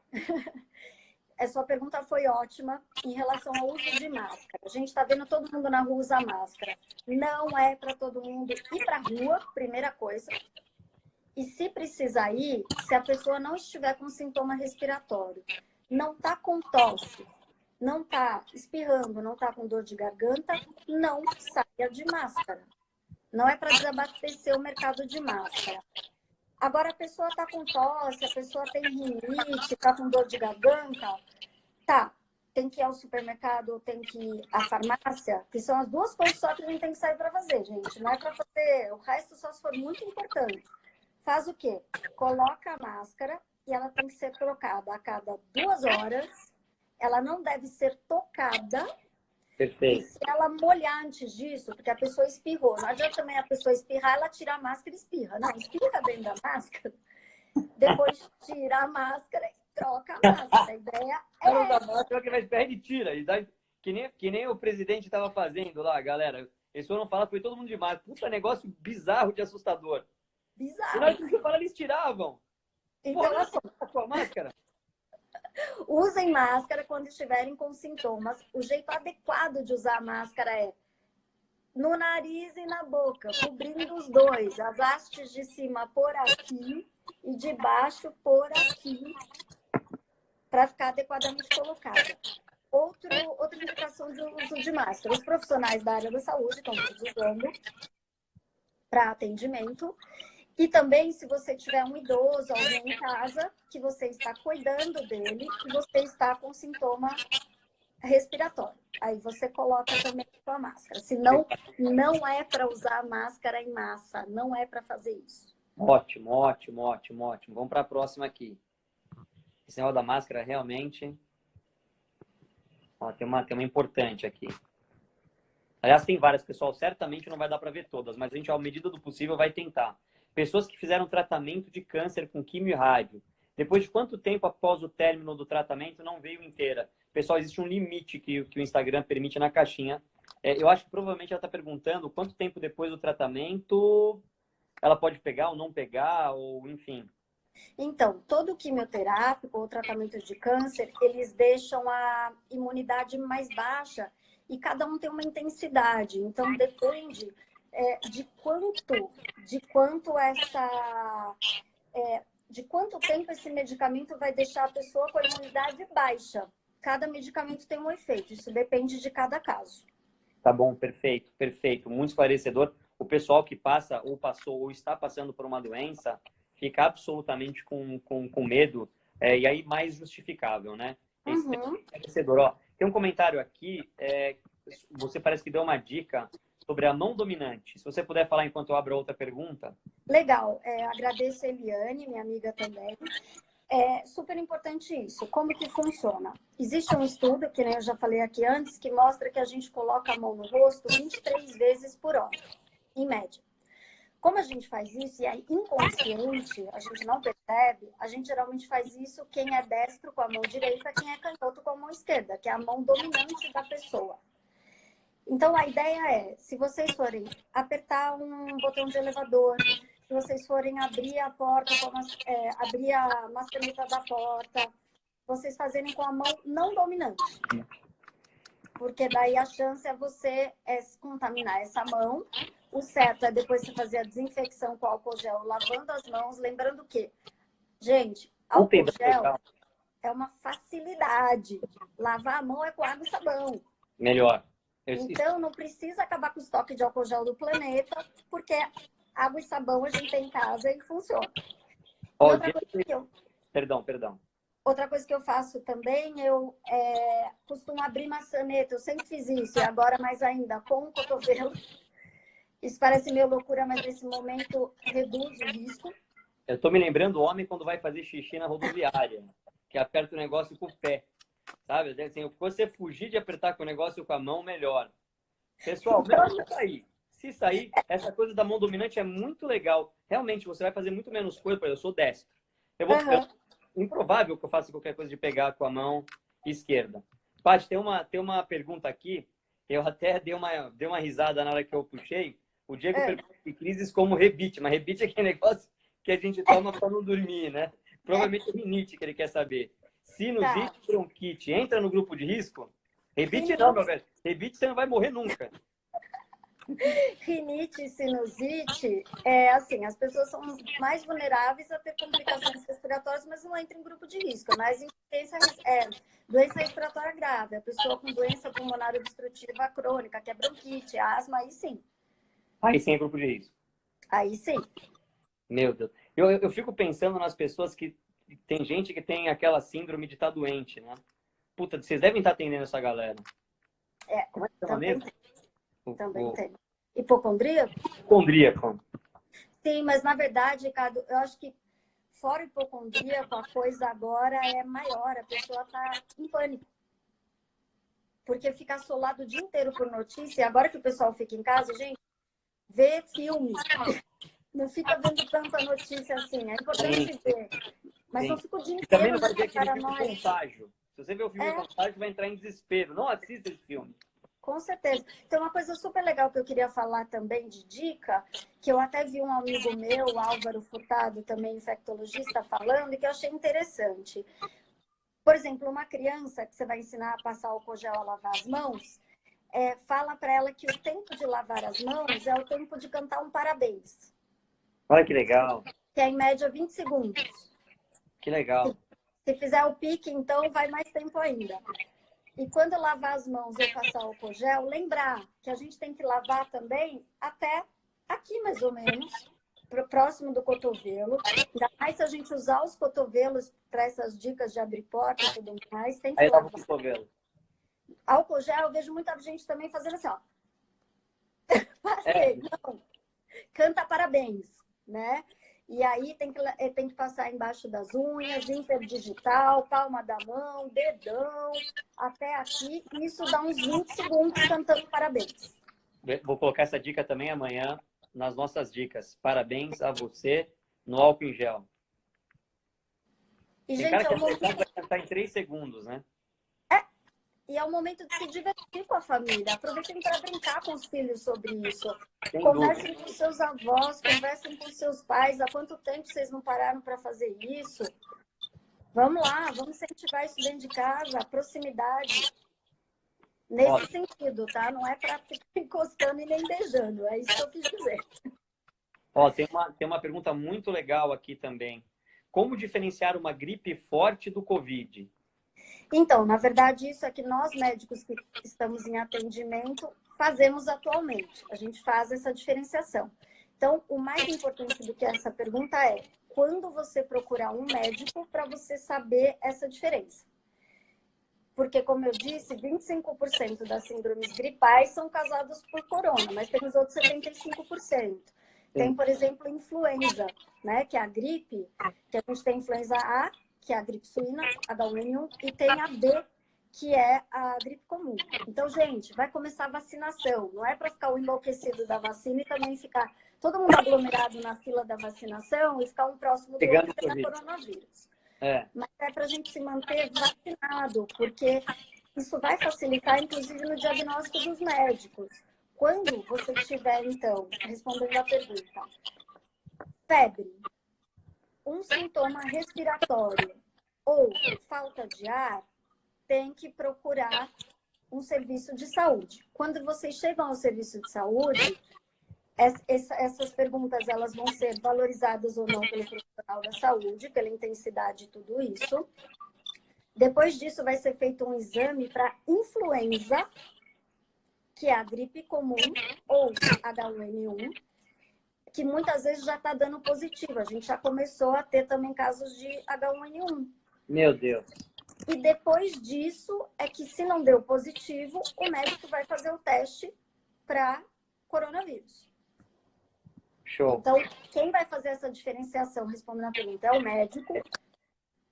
A sua pergunta foi ótima em relação ao uso de máscara. A gente está vendo todo mundo na rua usar máscara. Não é para todo mundo ir para a rua, primeira coisa. E se precisar ir, se a pessoa não estiver com sintoma respiratório, não está com tosse, não está espirrando, não está com dor de garganta, não saia de máscara. Não é para desabastecer o mercado de máscara. Agora, a pessoa está com tosse, a pessoa tem rinite, está com dor de garganta, tá, tem que ir ao supermercado, tem que ir à farmácia, que são as 2 coisas só que a gente tem que sair para fazer, gente. Não é para fazer o resto só se for muito importante. Faz o quê? Coloca a máscara e ela tem que ser trocada a cada 2 horas. Ela não deve ser tocada. Perfeito. E se ela molhar antes disso, porque a pessoa espirrou, não adianta também a pessoa espirrar, ela tira a máscara e espirra. Não, espirra dentro da máscara, depois tira a máscara e troca a máscara. A ideia é essa. A máscara que vai espirrar e tira. E dá, que nem o presidente estava fazendo lá, galera. Eles foram falar, foi todo mundo de máscara. Puta, negócio bizarro de assustador. Bizarro. E na hora que você fala, eles tiravam. Então, Pô, assim, a sua máscara. Usem máscara quando estiverem com sintomas. O jeito adequado de usar a máscara é no nariz e na boca, cobrindo os dois. As hastes de cima por aqui e de baixo por aqui, para ficar adequadamente colocada. Outra indicação de uso de máscara. Os profissionais da área da saúde estão todos usando para atendimento. E também, se você tiver um idoso, alguém em casa, que você está cuidando dele e você está com sintoma respiratório. Aí você coloca também a sua máscara. Senão, não é para usar máscara em massa. Não é para fazer isso. Ótimo, ótimo, ótimo, ótimo. Vamos para a próxima aqui. Esse negócio da máscara, realmente... Ó, tem uma importante aqui. Aliás, tem várias, pessoal. Certamente não vai dar para ver todas, mas a gente, à medida do possível, vai tentar. Pessoas que fizeram tratamento de câncer com quimio e rádio. Depois de quanto tempo após o término do tratamento não veio inteira? Pessoal, existe um limite que o Instagram permite na caixinha. Eu acho que provavelmente ela está perguntando quanto tempo depois do tratamento ela pode pegar ou não pegar, ou enfim. Então, todo quimioterápico ou tratamento de câncer, eles deixam a imunidade mais baixa e cada um tem uma intensidade. Então, depende de quanto de quanto tempo esse medicamento vai deixar a pessoa com a imunidade baixa. Cada medicamento tem um efeito, isso depende de cada caso. Tá bom, perfeito, perfeito. Muito esclarecedor. O pessoal que passa, ou passou, ou está passando por uma doença, fica absolutamente com medo, e aí mais justificável, né? Isso é esclarecedor. Ó, tem um comentário aqui, você parece que deu uma dica sobre a mão dominante. Se você puder falar enquanto eu abro outra pergunta. Legal. Agradeço a Eliane, minha amiga também. É super importante isso. Como que funciona? Existe um estudo, que eu já falei aqui antes, que mostra que a gente coloca a mão no rosto 23 vezes por hora, em média. Como a gente faz isso, e é inconsciente, a gente não percebe, a gente geralmente faz isso quem é destro com a mão direita, quem é canhoto com a mão esquerda, que é a mão dominante da pessoa. Então, a ideia é, se vocês forem apertar um botão de elevador, se vocês forem abrir a porta, abrir a maçaneta da porta, vocês fazerem com a mão não dominante. Porque daí a chance é você contaminar essa mão. O certo é depois você fazer a desinfecção com álcool gel, lavando as mãos. Lembrando que, gente, álcool gel é uma facilidade. Lavar a mão é com água e sabão. Melhor. Então, não precisa acabar com o estoque de álcool gel do planeta, porque água e sabão a gente tem em casa e funciona. Perdão. Outra coisa que eu faço também, eu costumo abrir maçaneta. Eu sempre fiz isso, e agora mais ainda, com o cotovelo. Isso parece meio loucura, mas nesse momento reduz o risco. Eu tô me lembrando o homem quando vai fazer xixi na rodoviária, que aperta o negócio com o pé. Sabe? Assim, você fugir de apertar com o negócio com a mão, melhor. Pessoal, melhor não sair. Se sair, essa coisa da mão dominante é muito legal. Realmente, você vai fazer muito menos coisa. Eu sou destro. Eu vou ficar improvável que eu faça qualquer coisa de pegar com a mão esquerda. Paty, tem uma pergunta aqui. Eu até dei uma risada na hora que eu puxei. O Diego perguntou que crises como rebite. Mas rebite é aquele negócio que a gente toma para não dormir, né? Provavelmente é rinite que ele quer saber. Sinusite, bronquite, entra no grupo de risco? Rebite não, meu velho. Rebite você não vai morrer nunca. Rinite e sinusite, assim, as pessoas são mais vulneráveis a ter complicações respiratórias, mas não entram em grupo de risco. Mas doença respiratória grave, a pessoa com doença pulmonar obstrutiva crônica, que é bronquite, asma, aí sim. Aí sim é grupo de risco. Aí sim. Meu Deus. Eu fico pensando nas pessoas que... Tem gente que tem aquela síndrome de estar doente, né? Puta, vocês devem estar atendendo essa galera. Como é que chama mesmo? Também tem. Hipocondríaco? Hipocondríaco. Sim, mas na verdade, Ricardo, eu acho que fora hipocondríaco, a coisa agora é maior. A pessoa está em pânico. Porque fica assolado o dia inteiro por notícia. E agora que o pessoal fica em casa, gente, vê filme. Não fica vendo tanta notícia assim. É importante ver. Mas não fica o dia inteiro. Também não vai ver aquele filme Contágio. Se você ver o filme Contágio, vai entrar em desespero. Não assista esse filme. Com certeza. Tem uma coisa super legal que eu queria falar também de dica, que eu até vi um amigo meu, Álvaro Furtado, também infectologista, falando, e que eu achei interessante. Por exemplo, uma criança que você vai ensinar a passar álcool gel a lavar as mãos, fala para ela que o tempo de lavar as mãos é o tempo de cantar um parabéns. Olha que legal. Que é em média 20 segundos. Que legal. Se fizer o pique, então vai mais tempo ainda. E quando lavar as mãos e passar álcool gel, lembrar que a gente tem que lavar também até aqui, mais ou menos, próximo do cotovelo. Ainda mais se a gente usar os cotovelos para essas dicas de abrir porta e tudo mais, tem que aí lavar. O cotovelo. Álcool gel, eu vejo muita gente também fazendo assim, ó. Passei, não. Canta parabéns, né? E aí tem que passar embaixo das unhas, interdigital, palma da mão, dedão, até aqui. Isso dá uns 20 segundos cantando parabéns. Vou colocar essa dica também amanhã nas nossas dicas. Parabéns a você no álcool em gel. E, tem gente, cara que vai cantar em 3 segundos, né? E é o momento de se divertir com a família. Aproveitem para brincar com os filhos sobre isso. Sem Conversem dúvida. com seus avós, conversem com seus pais. Há quanto tempo vocês não pararam para fazer isso? Vamos lá, vamos incentivar isso dentro de casa, a proximidade. Nesse sentido, tá? Não é para ficar encostando e nem beijando. É isso que eu quis dizer. Ó, tem uma pergunta muito legal aqui também. Como diferenciar uma gripe forte do Covid? Então, na verdade, isso é que nós médicos que estamos em atendimento fazemos atualmente. A gente faz essa diferenciação. Então, o mais importante do que essa pergunta é quando você procurar um médico para você saber essa diferença. Porque, como eu disse, 25% das síndromes gripais são causadas por corona, mas tem os outros 75%. Tem, por exemplo, influenza, né? Que é a gripe, que a gente tem influenza A, que é a gripe suína, H1N1, e tem a B, que é a gripe comum. Então, gente, vai começar a vacinação. Não é para ficar o enlouquecido da vacina e também ficar todo mundo aglomerado na fila da vacinação e ficar um próximo do outro e pegar coronavírus. Mas é para a gente se manter vacinado, porque isso vai facilitar, inclusive, no diagnóstico dos médicos. Quando você tiver, então, respondendo a pergunta, febre, um sintoma respiratório ou falta de ar, tem que procurar um serviço de saúde. Quando vocês chegam ao serviço de saúde, essas perguntas elas vão ser valorizadas ou não pelo profissional da saúde, pela intensidade de tudo isso. Depois disso, vai ser feito um exame para influenza, que é a gripe comum ou H1N1, que muitas vezes já está dando positivo. A gente já começou a ter também casos de H1N1. Meu Deus. E depois disso, é que se não deu positivo, o médico vai fazer o teste para coronavírus. Show. Então, quem vai fazer essa diferenciação, respondendo a pergunta, é o médico.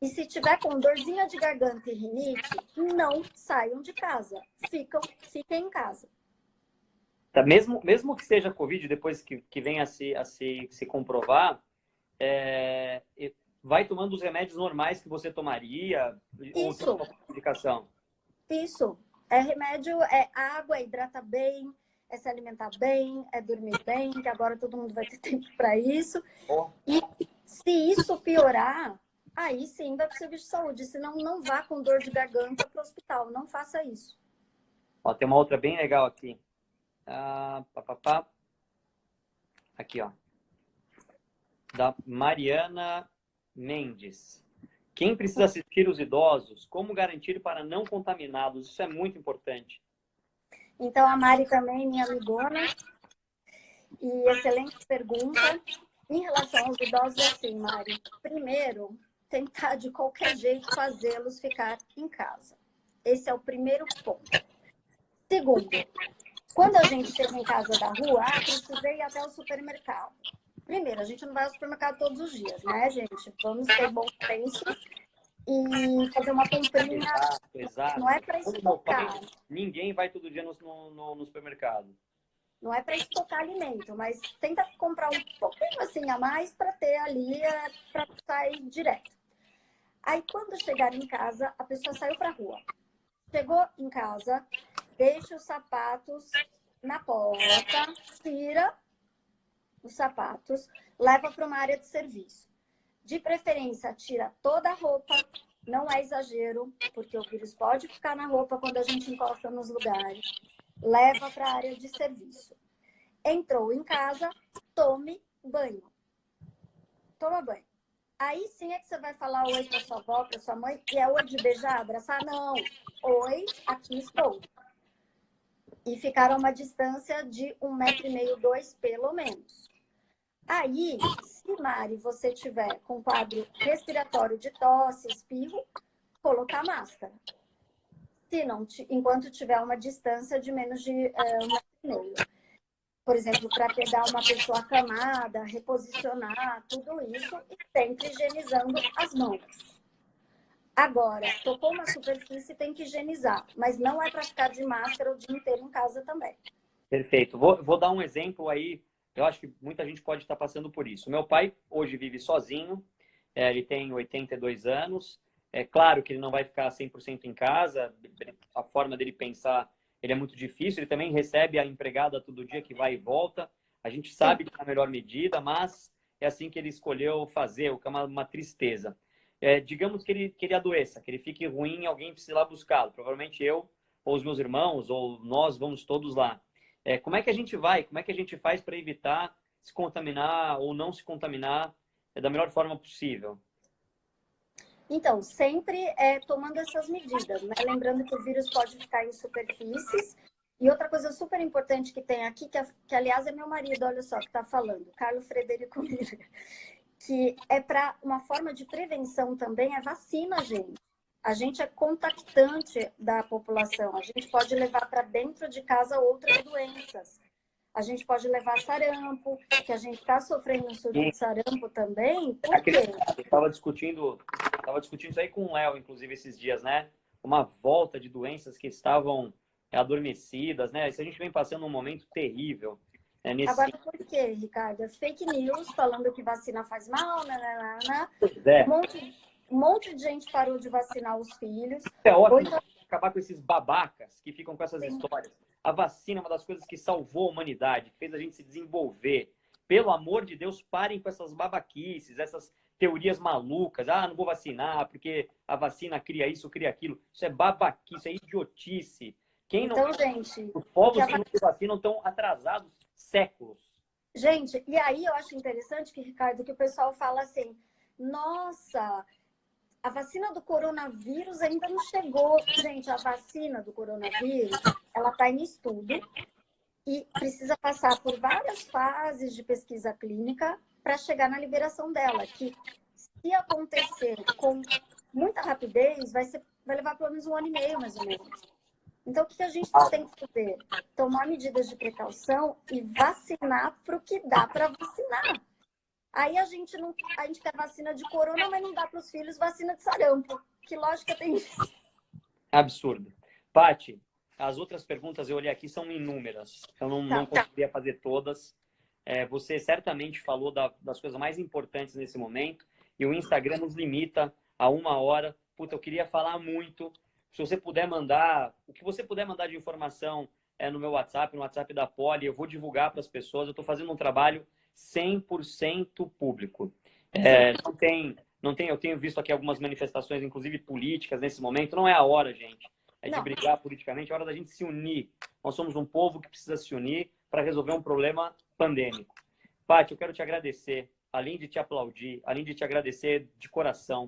E se tiver com dorzinha de garganta e rinite, não saiam de casa. Fiquem em casa. Tá, mesmo que seja Covid, depois que venha a se comprovar, vai tomando os remédios normais que você tomaria? Isso. Ou tem indicação? Isso. É remédio, é água, é hidratar bem, é se alimentar bem, é dormir bem, que agora todo mundo vai ter tempo para isso. E se isso piorar, aí sim vai para o serviço de saúde. Senão, não vá com dor de garganta para o hospital. Não faça isso. Ó, tem uma outra bem legal aqui. Aqui, ó. Da Mariana Mendes. Quem precisa assistir os idosos? Como garantir para não contaminá-los? Isso é muito importante. Então, a Mari também, minha amigona. E excelente pergunta. Em relação aos idosos, é assim, Mari. Primeiro, tentar de qualquer jeito fazê-los ficar em casa. Esse é o primeiro ponto. Segundo, quando a gente chega em casa da rua, precisei ir até o supermercado. Primeiro, a gente não vai ao supermercado todos os dias, né, gente? Vamos ter bom senso e fazer uma comprinha. Exato. Não é para estocar. Ninguém vai todo dia no supermercado. Não é para estocar alimento, mas tenta comprar um pouquinho assim a mais para ter ali, para sair direto. Aí, quando chegar em casa, a pessoa saiu para a rua. Chegou em casa, deixa os sapatos na porta, tira os sapatos, leva para uma área de serviço. De preferência, tira toda a roupa, não é exagero, porque o vírus pode ficar na roupa quando a gente encosta nos lugares. Leva para a área de serviço. Entrou em casa, tome banho. Toma banho. Aí sim é que você vai falar oi para sua avó, para sua mãe, e é oi de beijar, abraçar? Não. Oi, aqui estou. E ficar a uma distância de 1,5 m, 2 pelo menos. Aí, se, Mari, você tiver com quadro respiratório de tosse, espirro, colocar máscara. Se não, enquanto tiver uma distância de menos de 1,5 m. Por exemplo, para pegar uma pessoa acamada, reposicionar, tudo isso, e sempre higienizando as mãos. Agora, tocou uma superfície, tem que higienizar, mas não é para ficar de máscara o dia inteiro em casa também. Perfeito. Vou dar um exemplo aí. Eu acho que muita gente pode estar passando por isso. Meu pai hoje vive sozinho, ele tem 82 anos, É claro que ele não vai ficar 100% em casa, a forma dele pensar, ele é muito difícil, ele também recebe a empregada todo dia que vai e volta, a gente sabe que é a melhor medida, mas é assim que ele escolheu fazer, o que é uma tristeza. Digamos que ele adoeça, que ele fique ruim, alguém precisa ir lá buscá-lo, provavelmente eu, ou os meus irmãos, ou nós vamos todos lá. Como é que a gente vai? Como é que a gente faz para evitar se contaminar ou não se contaminar da melhor forma possível? Então, sempre tomando essas medidas, né? Lembrando que o vírus pode ficar em superfícies. E outra coisa super importante que tem aqui, que aliás é meu marido, olha só, que está falando, Carlos Frederico Miller, que é para uma forma de prevenção também, é vacina, gente. A gente é contactante da população, a gente pode levar para dentro de casa outras doenças. A gente pode levar sarampo, que a gente está sofrendo um surto de sarampo também. Por quê? Eu estava discutindo isso aí com o Léo, inclusive, esses dias, né? Uma volta de doenças que estavam adormecidas, né? Isso a gente vem passando um momento terrível. Agora, por quê, Ricardo? É fake news falando que vacina faz mal, nananana. Um monte de gente parou de vacinar os filhos. É ótimo acabar com esses babacas que ficam com essas histórias. A vacina é uma das coisas que salvou a humanidade, que fez a gente se desenvolver. Pelo amor de Deus, parem com essas babaquices, essas teorias malucas. Ah, não vou vacinar porque a vacina cria isso, cria aquilo. Isso é babaquice, isso é idiotice. Então, gente... Os povos que não se vacinam estão atrasados séculos. Gente, e aí eu acho interessante que, Ricardo, que o pessoal fala assim, nossa, a vacina do coronavírus ainda não chegou. Gente, a vacina do coronavírus, ela está em estudo e precisa passar por várias fases de pesquisa clínica para chegar na liberação dela, que se acontecer com muita rapidez, vai levar pelo menos 1 ano e meio, mais ou menos. Então, o que a gente tem que fazer? Tomar medidas de precaução e vacinar para o que dá para vacinar. Aí a gente quer vacina de corona, mas não dá para os filhos vacina de sarampo. Que lógica tem isso? Absurdo. Paty, as outras perguntas eu olhei aqui são inúmeras. Eu não conseguiria fazer todas. Você certamente falou das coisas mais importantes nesse momento e o Instagram nos limita a 1 hora. Puta, eu queria falar muito. Se você puder mandar, o que você puder mandar de informação no meu WhatsApp, no WhatsApp da Poli, eu vou divulgar para as pessoas. Eu estou fazendo um trabalho 100% público. Eu tenho visto aqui algumas manifestações, inclusive políticas, nesse momento. Não é a hora, gente, de brigar politicamente, é hora da gente se unir. Nós somos um povo que precisa se unir para resolver um problema pandêmico. Paty, eu quero te agradecer, além de te aplaudir, além de te agradecer de coração.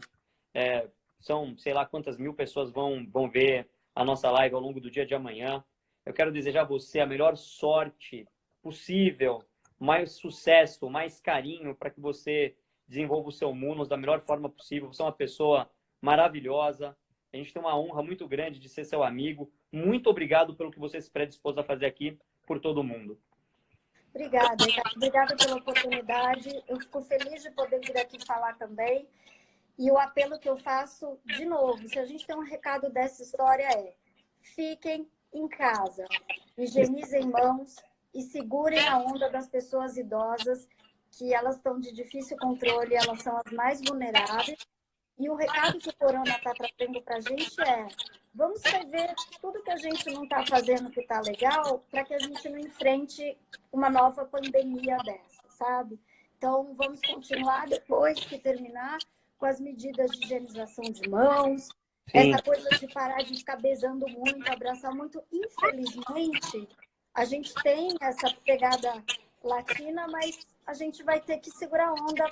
São, sei lá quantas mil pessoas vão ver a nossa live ao longo do dia de amanhã. Eu quero desejar a você a melhor sorte possível, mais sucesso, mais carinho para que você desenvolva o seu Munos da melhor forma possível. Você é uma pessoa maravilhosa. A gente tem uma honra muito grande de ser seu amigo. Muito obrigado pelo que você se predispôs a fazer aqui por todo mundo. Obrigada, Ricardo. Obrigada pela oportunidade. Eu fico feliz de poder vir aqui falar também. E o apelo que eu faço, de novo, se a gente tem um recado dessa história fiquem em casa, higienizem mãos e segurem a onda das pessoas idosas, que elas estão de difícil controle, elas são as mais vulneráveis. E o recado que o corona está trazendo para a gente vamos rever tudo que a gente não está fazendo que está legal para que a gente não enfrente uma nova pandemia dessa, sabe? Então, vamos continuar depois que terminar com as medidas de higienização de mãos, essa coisa de parar de ficar beijando muito, abraçar muito. Infelizmente, a gente tem essa pegada latina, mas a gente vai ter que segurar a onda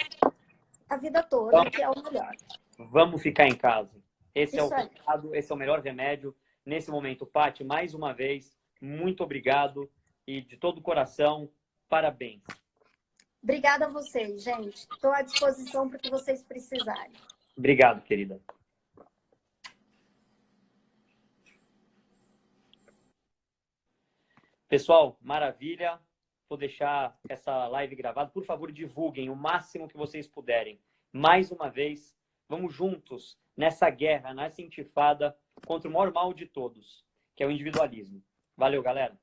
a vida toda, que é o melhor. Vamos ficar em casa. Esse é o recado, esse é o melhor remédio. Nesse momento, Paty, mais uma vez, muito obrigado e de todo o coração, parabéns. Obrigada a vocês, gente. Estou à disposição para o que vocês precisarem. Obrigado, querida. Pessoal, maravilha. Vou deixar essa live gravada. Por favor, divulguem o máximo que vocês puderem. Mais uma vez, vamos juntos nessa guerra, nessa intifada contra o maior mal de todos, que é o individualismo. Valeu, galera.